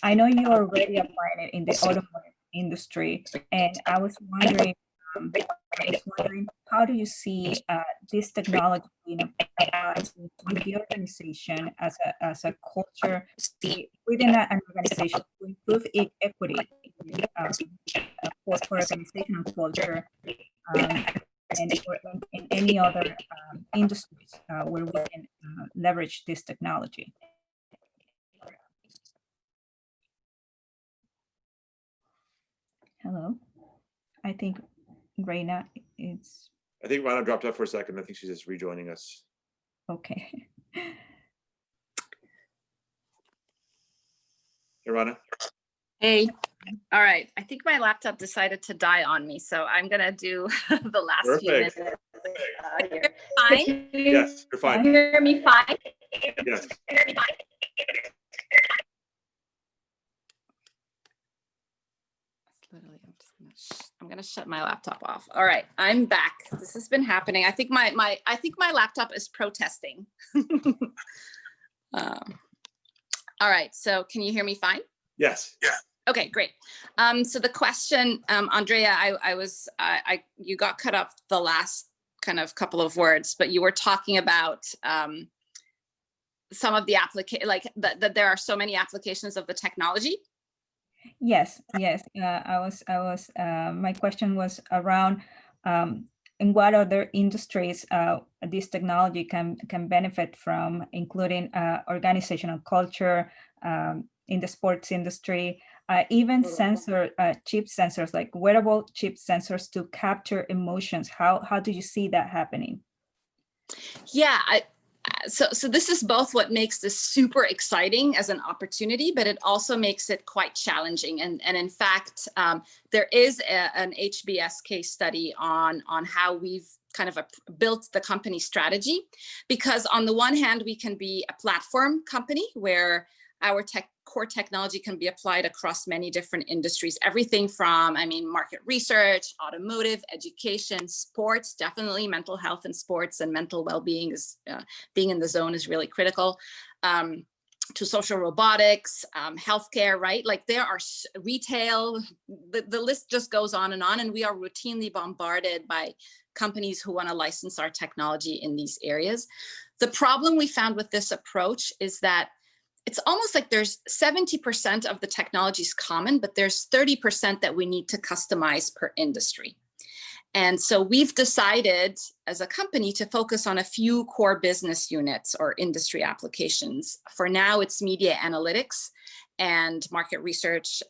I know you're already applying it in the automotive industry, and I was wondering how do you see this technology being applied with the organization as a culture within an organization to improve equity for organizational culture and in any other industries where we can leverage this technology? Hello, I think Reina, it's... I think Rana dropped out for a second. I think she's just rejoining us. Okay. Hey, Rana. Hey, all right. I think my laptop decided to die on me, so I'm gonna do the last few minutes. Here. Fine? Yes, you're fine. Can you hear me fine? Yes. I'm gonna shut my laptop off. All right, I'm back. This has been happening. I think my laptop is protesting. All right, so can you hear me fine? Yes. Yeah. Okay, great. So the question, Andrea, you got cut off the last kind of couple of words, but you were talking about some of the that there are so many applications of the technology. Yes, yes. My question was around in what other industries this technology can benefit from, including organizational culture, in the sports industry, even chip sensors, like wearable chip sensors to capture emotions. How do you see that happening? Yeah, so this is both what makes this super exciting as an opportunity, but it also makes it quite challenging. And in fact, there is an HBS case study on how we've kind of built the company strategy, because on the one hand, we can be a platform company where our core technology can be applied across many different industries, everything from, market research, automotive, education, sports, definitely mental health and sports and mental well-being is, being in the zone is really critical, to social robotics, healthcare, right? Like there are retail, the list just goes on, and we are routinely bombarded by companies who want to license our technology in these areas. The problem we found with this approach is that it's almost like there's 70% of the technology is common, but there's 30% that we need to customize per industry. And so we've decided as a company to focus on a few core business units or industry applications. For now, it's media analytics and market research,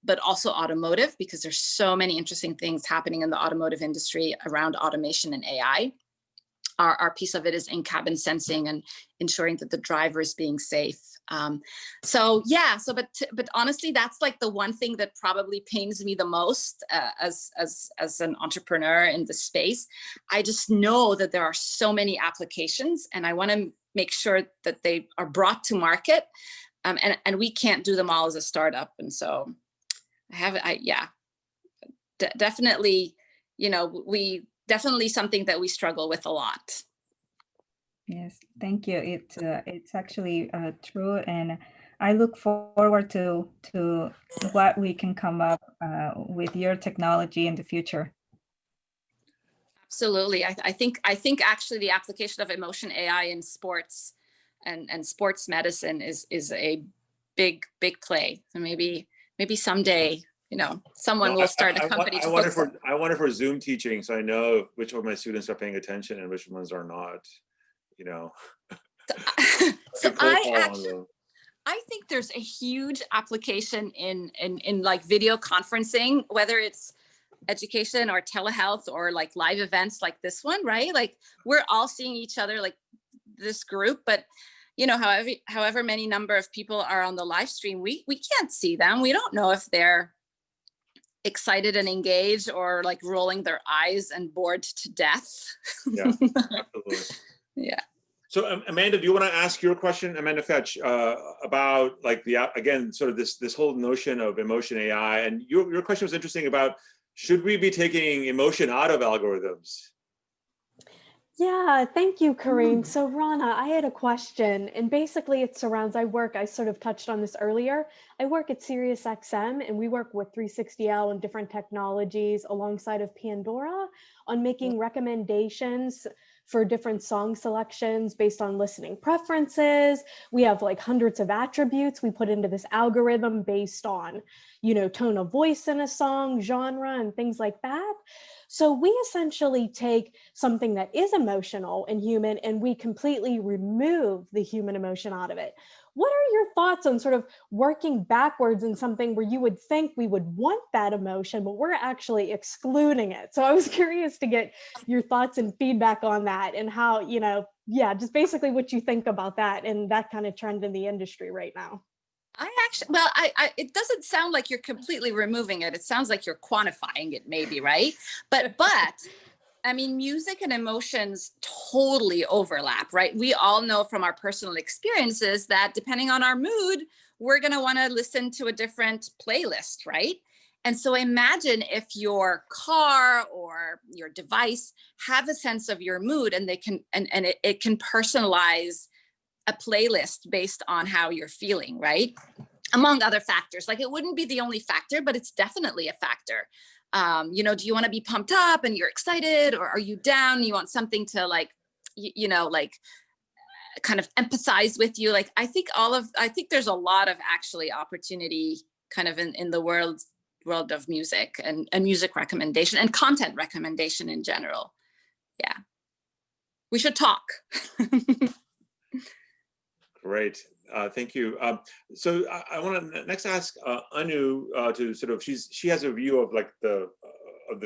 but also automotive, because there's so many interesting things happening in the automotive industry around automation and AI. Our piece of it is in-cabin sensing and ensuring that the driver is being safe. But honestly, that's like the one thing that probably pains me the most as an entrepreneur in the space. I just know that there are so many applications, and I want to make sure that they are brought to market, and we can't do them all as a startup. And so definitely, definitely something that we struggle with a lot. Yes, thank you. It's actually true, and I look forward to what we can come up with your technology in the future. Absolutely, I think actually the application of emotion AI in sports and sports medicine is a big play. So maybe someday someone will start a company to focus on. I wonder for Zoom teaching, so I know which of my students are paying attention and which ones are not, So I think there's a huge application in like video conferencing, whether it's education or telehealth or like live events like this one, right? Like we're all seeing each other, like this group, but however many number of people are on the live stream, we can't see them. We don't know if they're excited and engaged or like rolling their eyes and bored to death. Yeah, absolutely. Yeah. So Amanda, do you want to ask your question, Amanda Fetch, about like again, sort of this whole notion of emotion AI? And your question was interesting about, should we be taking emotion out of algorithms? Yeah, thank you, Kareem. So Rana, I had a question, and basically it surrounds, I sort of touched on this earlier. I work at SiriusXM, and we work with 360L and different technologies alongside of Pandora on making recommendations for different song selections based on listening preferences. We have like hundreds of attributes we put into this algorithm based on, tone of voice in a song, genre, and things like that. So we essentially take something that is emotional and human, and we completely remove the human emotion out of it. What are your thoughts on sort of working backwards in something where you would think we would want that emotion, but we're actually excluding it? So I was curious to get your thoughts and feedback on that, and how, just basically what you think about that and that kind of trend in the industry right now. It doesn't sound like you're completely removing it. It sounds like you're quantifying it, maybe, right? But I mean, music and emotions totally overlap, right? We all know from our personal experiences that depending on our mood, we're going to want to listen to a different playlist, right? And so imagine if your car or your device have a sense of your mood, and it can personalize a playlist based on how you're feeling, right? Among other factors. Like, it wouldn't be the only factor, but it's definitely a factor. Do you want to be pumped up and you're excited, or are you down? You want something to like, kind of empathize with you. Like, I think there's a lot of actually opportunity kind of in the world of music and music recommendation and content recommendation in general. Yeah. We should talk. Great, thank you. So I want to next ask Anu to sort of, she has a view of like the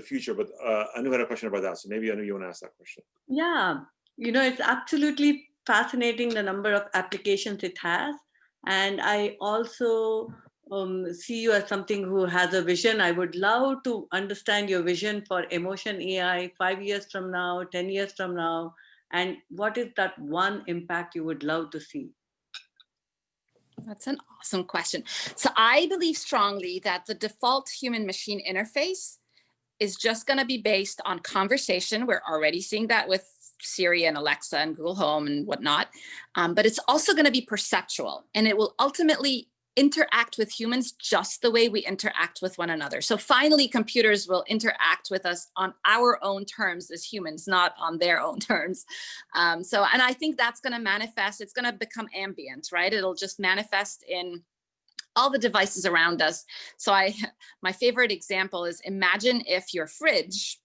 future, but Anu had a question about that. So maybe Anu, you want to ask that question? Yeah, it's absolutely fascinating the number of applications it has, and I also see you as something who has a vision. I would love to understand your vision for emotion AI 5 years from now, 10 years from now, and what is that one impact you would love to see? That's an awesome question. So I believe strongly that the default human-machine interface is just going to be based on conversation. We're already seeing that with Siri and Alexa and Google Home and whatnot. But it's also going to be perceptual, and it will ultimately interact with humans just the way we interact with one another. So finally, computers will interact with us on our own terms as humans, not on their own terms. And I think that's going to manifest, it's going to become ambient, right? It'll just manifest in all the devices around us. So my favorite example is, imagine if your fridge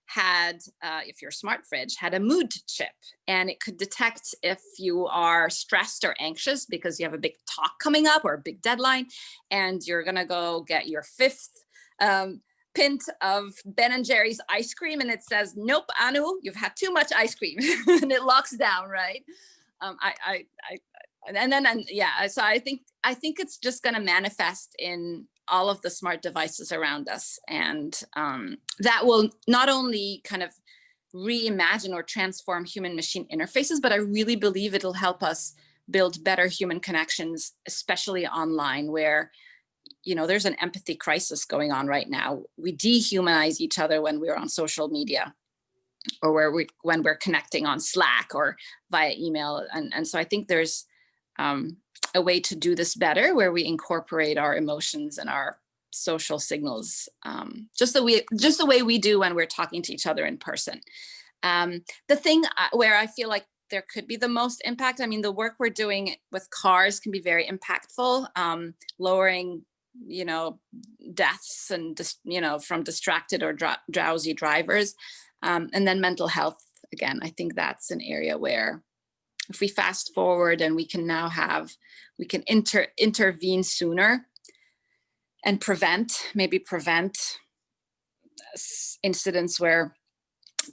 had, if your smart fridge had a mood chip, and it could detect if you are stressed or anxious because you have a big talk coming up or a big deadline, and you're gonna go get your 5th pint of Ben & Jerry's ice cream, and it says, nope, Anu, you've had too much ice cream, and it locks down, right? So I think it's just gonna manifest in all of the smart devices around us. And that will not only kind of reimagine or transform human-machine interfaces, but I really believe it'll help us build better human connections, especially online, where, there's an empathy crisis going on right now. We dehumanize each other when we're on social media, or when we're connecting on Slack or via email. And so I think there's a way to do this better, where we incorporate our emotions and our social signals just the way we do when we're talking to each other in person. The thing where I feel like there could be the most impact, I mean, the work we're doing with cars can be very impactful, lowering deaths and from distracted or drowsy drivers. And then mental health, again, I think that's an area where if we fast forward and we can intervene sooner and maybe prevent incidents where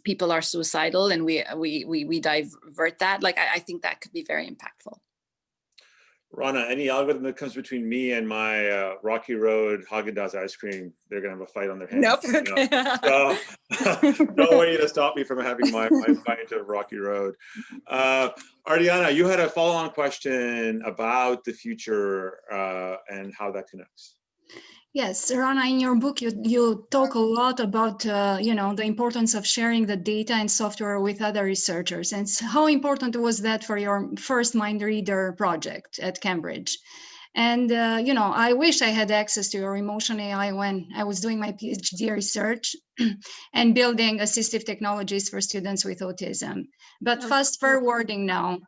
people are suicidal, and we divert that. Like, I think that could be very impactful. Rana, any algorithm that comes between me and my Rocky Road Haagen-Dazs ice cream, they're gonna have a fight on their hands. Nope. So no way to stop me from having my bite of Rocky Road. Ariana, you had a follow-on question about the future and how that connects. Yes, Rana, in your book, you talk a lot about, the importance of sharing the data and software with other researchers. And how important was that for your first mind reader project at Cambridge? And, I wish I had access to your emotion AI when I was doing my PhD research and building assistive technologies for students with autism. But fast forwarding now,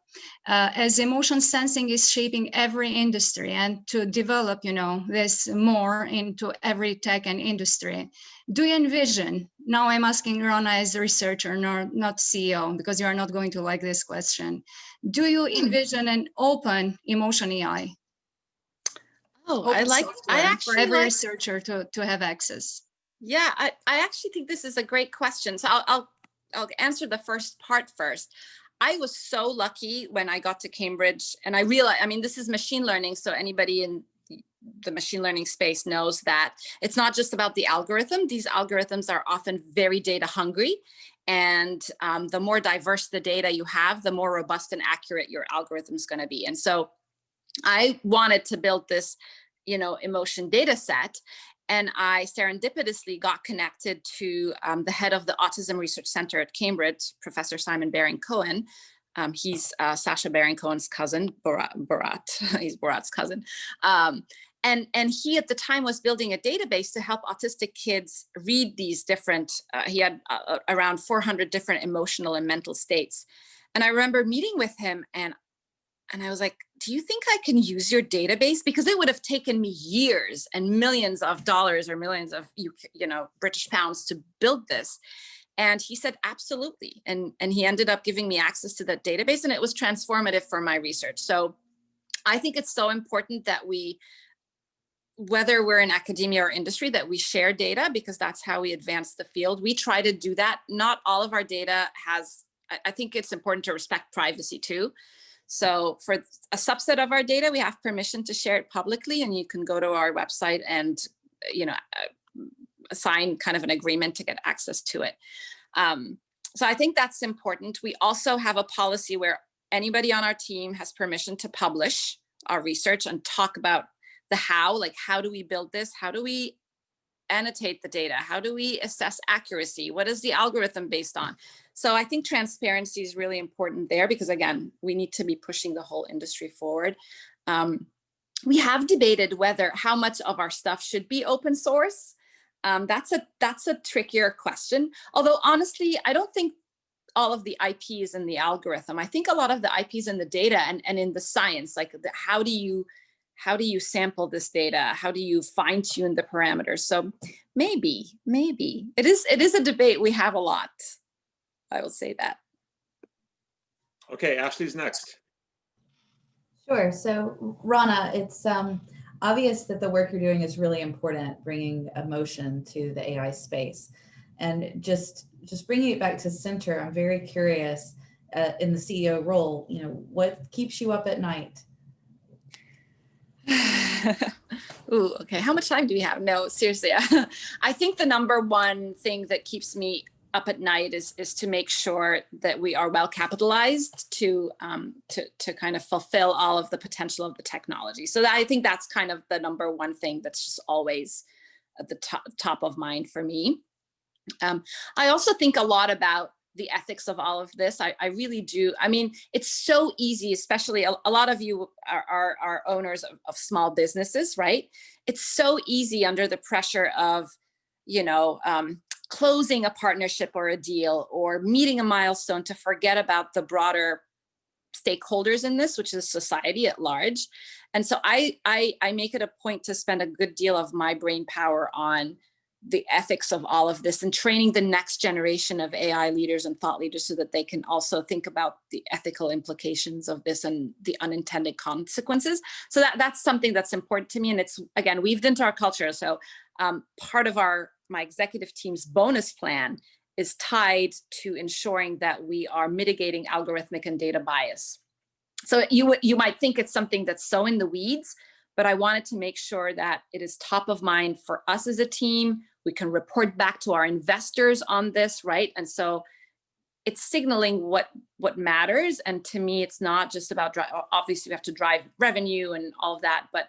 as emotion sensing is shaping every industry, and to develop, this more into every tech and industry, do you envision, now I'm asking Rana as a researcher, not CEO, because you are not going to like this question, do you envision an open emotion AI? Oh, for every researcher to have access. Yeah, I actually think this is a great question. So I'll answer the first part first. I was so lucky when I got to Cambridge, and I realized, this is machine learning, so anybody in the machine learning space knows that it's not just about the algorithm. These algorithms are often very data hungry, and the more diverse the data you have, the more robust and accurate your algorithm is going to be. And so I wanted to build this, emotion data set, and I serendipitously got connected to the head of the Autism Research Center at Cambridge, Professor Simon Baring-Cohen. He's Sacha Baring-Cohen's cousin, Bharat. He's Bharat's cousin. And he at the time was building a database to help autistic kids read these different, he had around 400 different emotional and mental states. And I remember meeting with him, and I was like, do you think I can use your database? Because it would have taken me years and millions of dollars or millions of British pounds to build this. And he said, absolutely. And he ended up giving me access to that database, and it was transformative for my research. So I think it's so important that whether we're in academia or industry, that we share data, because that's how we advance the field. We try to do that. Not all of our data I think it's important to respect privacy too. So for a subset of our data, we have permission to share it publicly, and you can go to our website and, sign kind of an agreement to get access to it. So I think that's important. We also have a policy where anybody on our team has permission to publish our research and talk about the how, like, how do we build this? How do we annotate the data? How do we assess accuracy? What is the algorithm based on? So I think transparency is really important there, because again, we need to be pushing the whole industry forward. We have debated how much of our stuff should be open source. That's a trickier question. Although honestly, I don't think all of the IP is in the algorithm. I think a lot of the IP is in the data and in the science, like how do you sample this data? How do you fine tune the parameters? So maybe it is a debate we have a lot. I will say that. Okay, Ashley's next. Sure. So Rana, it's obvious that the work you're doing is really important, bringing emotion to the AI space. And just bringing it back to center, I'm very curious in the CEO role, what keeps you up at night? Ooh, okay. How much time do we have? No, seriously. I think the number one thing that keeps me up at night is to make sure that we are well capitalized to kind of fulfill all of the potential of the technology. So I think that's kind of the number one thing that's just always at the top of mind for me. I also think a lot about the ethics of all of this. I really do. I mean, it's so easy, especially a lot of you are owners of small businesses, right? It's so easy under the pressure of, closing a partnership or a deal or meeting a milestone to forget about the broader stakeholders in this, which is society at large. And so I make it a point to spend a good deal of my brain power on the ethics of all of this and training the next generation of AI leaders and thought leaders so that they can also think about the ethical implications of this and the unintended consequences. So that's something that's important to me. And it's, again, weaved into our culture. So part of my executive team's bonus plan is tied to ensuring that we are mitigating algorithmic and data bias. So you might think it's something that's so in the weeds, but I wanted to make sure that it is top of mind for us as a team. We can report back to our investors on this, right? And so it's signaling what matters. And to me, it's not just about, obviously we have to drive revenue and all of that, but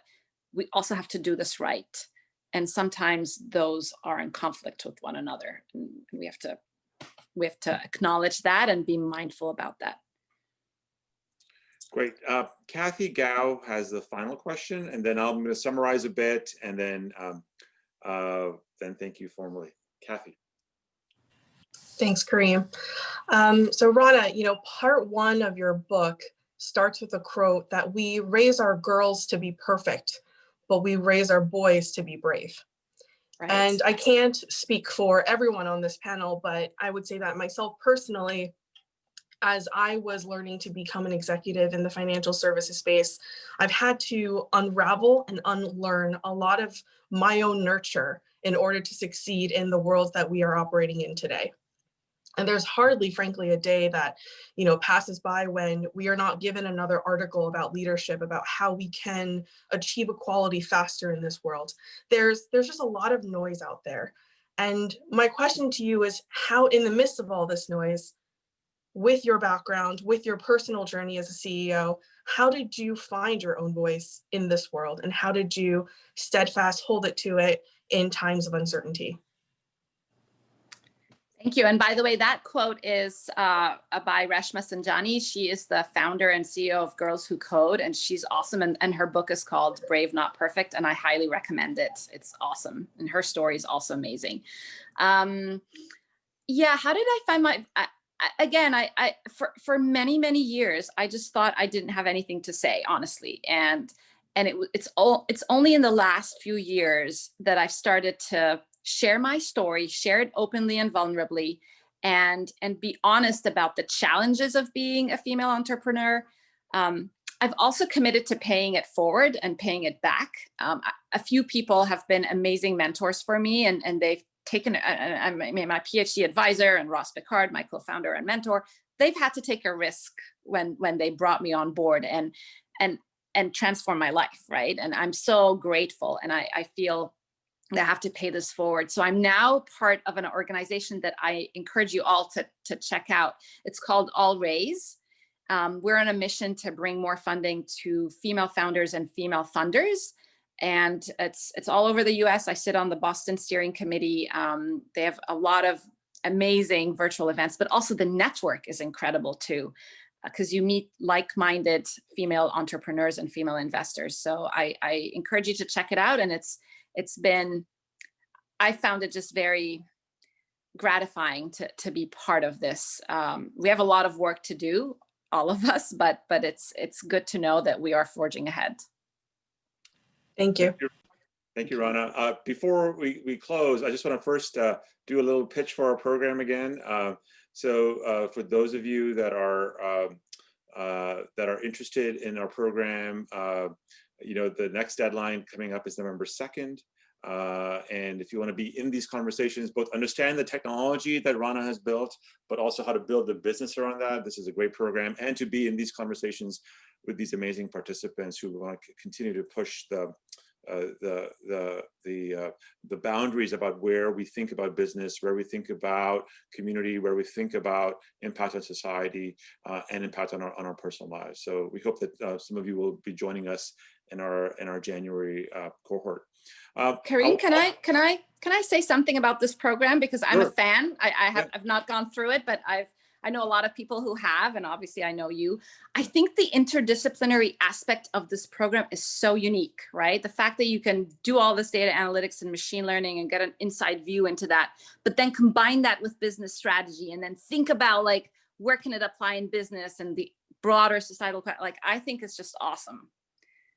we also have to do this right. And sometimes those are in conflict with one another. And we have to acknowledge that and be mindful about that. Great. Kathy Gao has the final question, and then I'm going to summarize a bit, and then thank you formally. Kathy. Thanks, Kareem. So Rana, part one of your book starts with a quote that we raise our girls to be perfect, but we raise our boys to be brave. Right. And I can't speak for everyone on this panel, but I would say that myself personally, as I was learning to become an executive in the financial services space, I've had to unravel and unlearn a lot of my own nurture in order to succeed in the world that we are operating in today. And there's hardly, frankly, a day that, passes by when we are not given another article about leadership, about how we can achieve equality faster in this world. There's just a lot of noise out there. And my question to you is, how, in the midst of all this noise, with your background, with your personal journey as a CEO, how did you find your own voice in this world? And how did you steadfast hold it to it in times of uncertainty? Thank you. And by the way, that quote is by Reshma Sanjani. She is the founder and CEO of Girls Who Code, and she's awesome. And her book is called Brave, Not Perfect, and I highly recommend it. It's awesome. And her story is also amazing. Yeah, how did I find again, for many, many years, I just thought I didn't have anything to say, honestly. And it's only in the last few years that I've started to share my story, share it openly and vulnerably, and be honest about the challenges of being a female entrepreneur. I've also committed to paying it forward and paying it back. A few people have been amazing mentors for me, and they've taken, my PhD advisor and Ross Picard, my co-founder and mentor, they've had to take a risk when they brought me on board and transform my life, right? And I'm so grateful, and I feel that I have to pay this forward. So I'm now part of an organization that I encourage you all to check out. It's called All Raise. We're on a mission to bring more funding to female founders and female funders. And it's all over the US. I sit on the Boston Steering Committee. They have a lot of amazing virtual events, but also the network is incredible too, because you meet like-minded female entrepreneurs and female investors. So I encourage you to check it out. And I found it just very gratifying to be part of this. We have a lot of work to do, all of us, but it's good to know that we are forging ahead. Thank you. Thank you, Rana. Before we close, I just want to first do a little pitch for our program again. So for those of you that are interested in our program, the next deadline coming up is November 2nd. And if you want to be in these conversations, both understand the technology that Rana has built, but also how to build the business around that, this is a great program, and to be in these conversations with these amazing participants who want to continue to push the boundaries about where we think about business, where we think about community, where we think about impact on society, and impact on our personal lives. So we hope that some of you will be joining us in our January cohort. Kareem, can I say something about this program, because I'm a fan. I've not gone through it, but I know a lot of people who have, and obviously I know you. I think the interdisciplinary aspect of this program is so unique, right? The fact that you can do all this data analytics and machine learning and get an inside view into that, but then combine that with business strategy and then think about, like, where can it apply in business, and the broader societal, like, I think it's just awesome.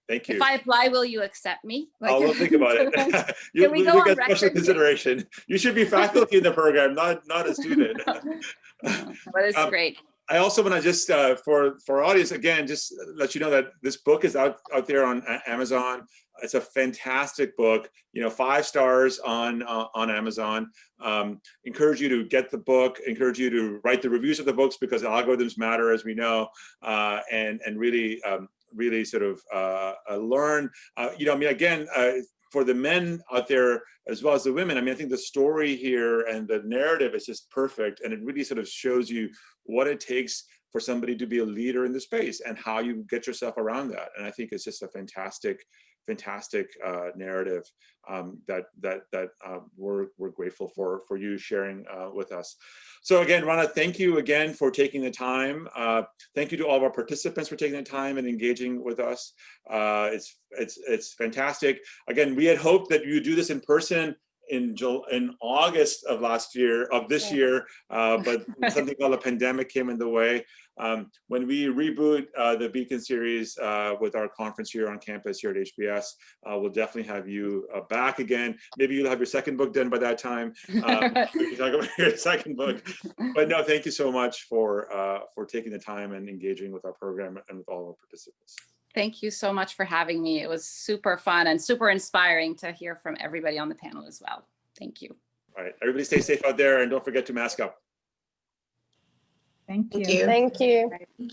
Thank you. If I apply, will you accept me? Like, we'll think about it. Can we go on get special record? consideration. You should be faculty in the program, not a student. But it's great. I also want to just, for our audience, again, just let you know that this book is out there on Amazon. It's a fantastic book, 5 stars on Amazon. Encourage you to get the book, encourage you to write the reviews of the books, because algorithms matter, as we know, and really sort of learn, again, for the men out there as well as the women, I think the story here and the narrative is just perfect, and it really sort of shows you what it takes for somebody to be a leader in the space and how you get yourself around that. And I think it's just a fantastic narrative that we're grateful for you sharing with us. So again, Rana, thank you again for taking the time. Thank you to all of our participants for taking the time and engaging with us. It's fantastic. Again, we had hoped that you do this in person in August of this year, but something called a pandemic came in the way. When we reboot the Beacon series with our conference here on campus here at HBS, we'll definitely have you back again. Maybe you'll have your second book done by that time. We can talk about your second book. But no, thank you so much for taking the time and engaging with our program and with all our participants. Thank you so much for having me. It was super fun and super inspiring to hear from everybody on the panel as well. Thank you. All right, everybody stay safe out there, and don't forget to mask up. Thank you. Thank you. Thank you.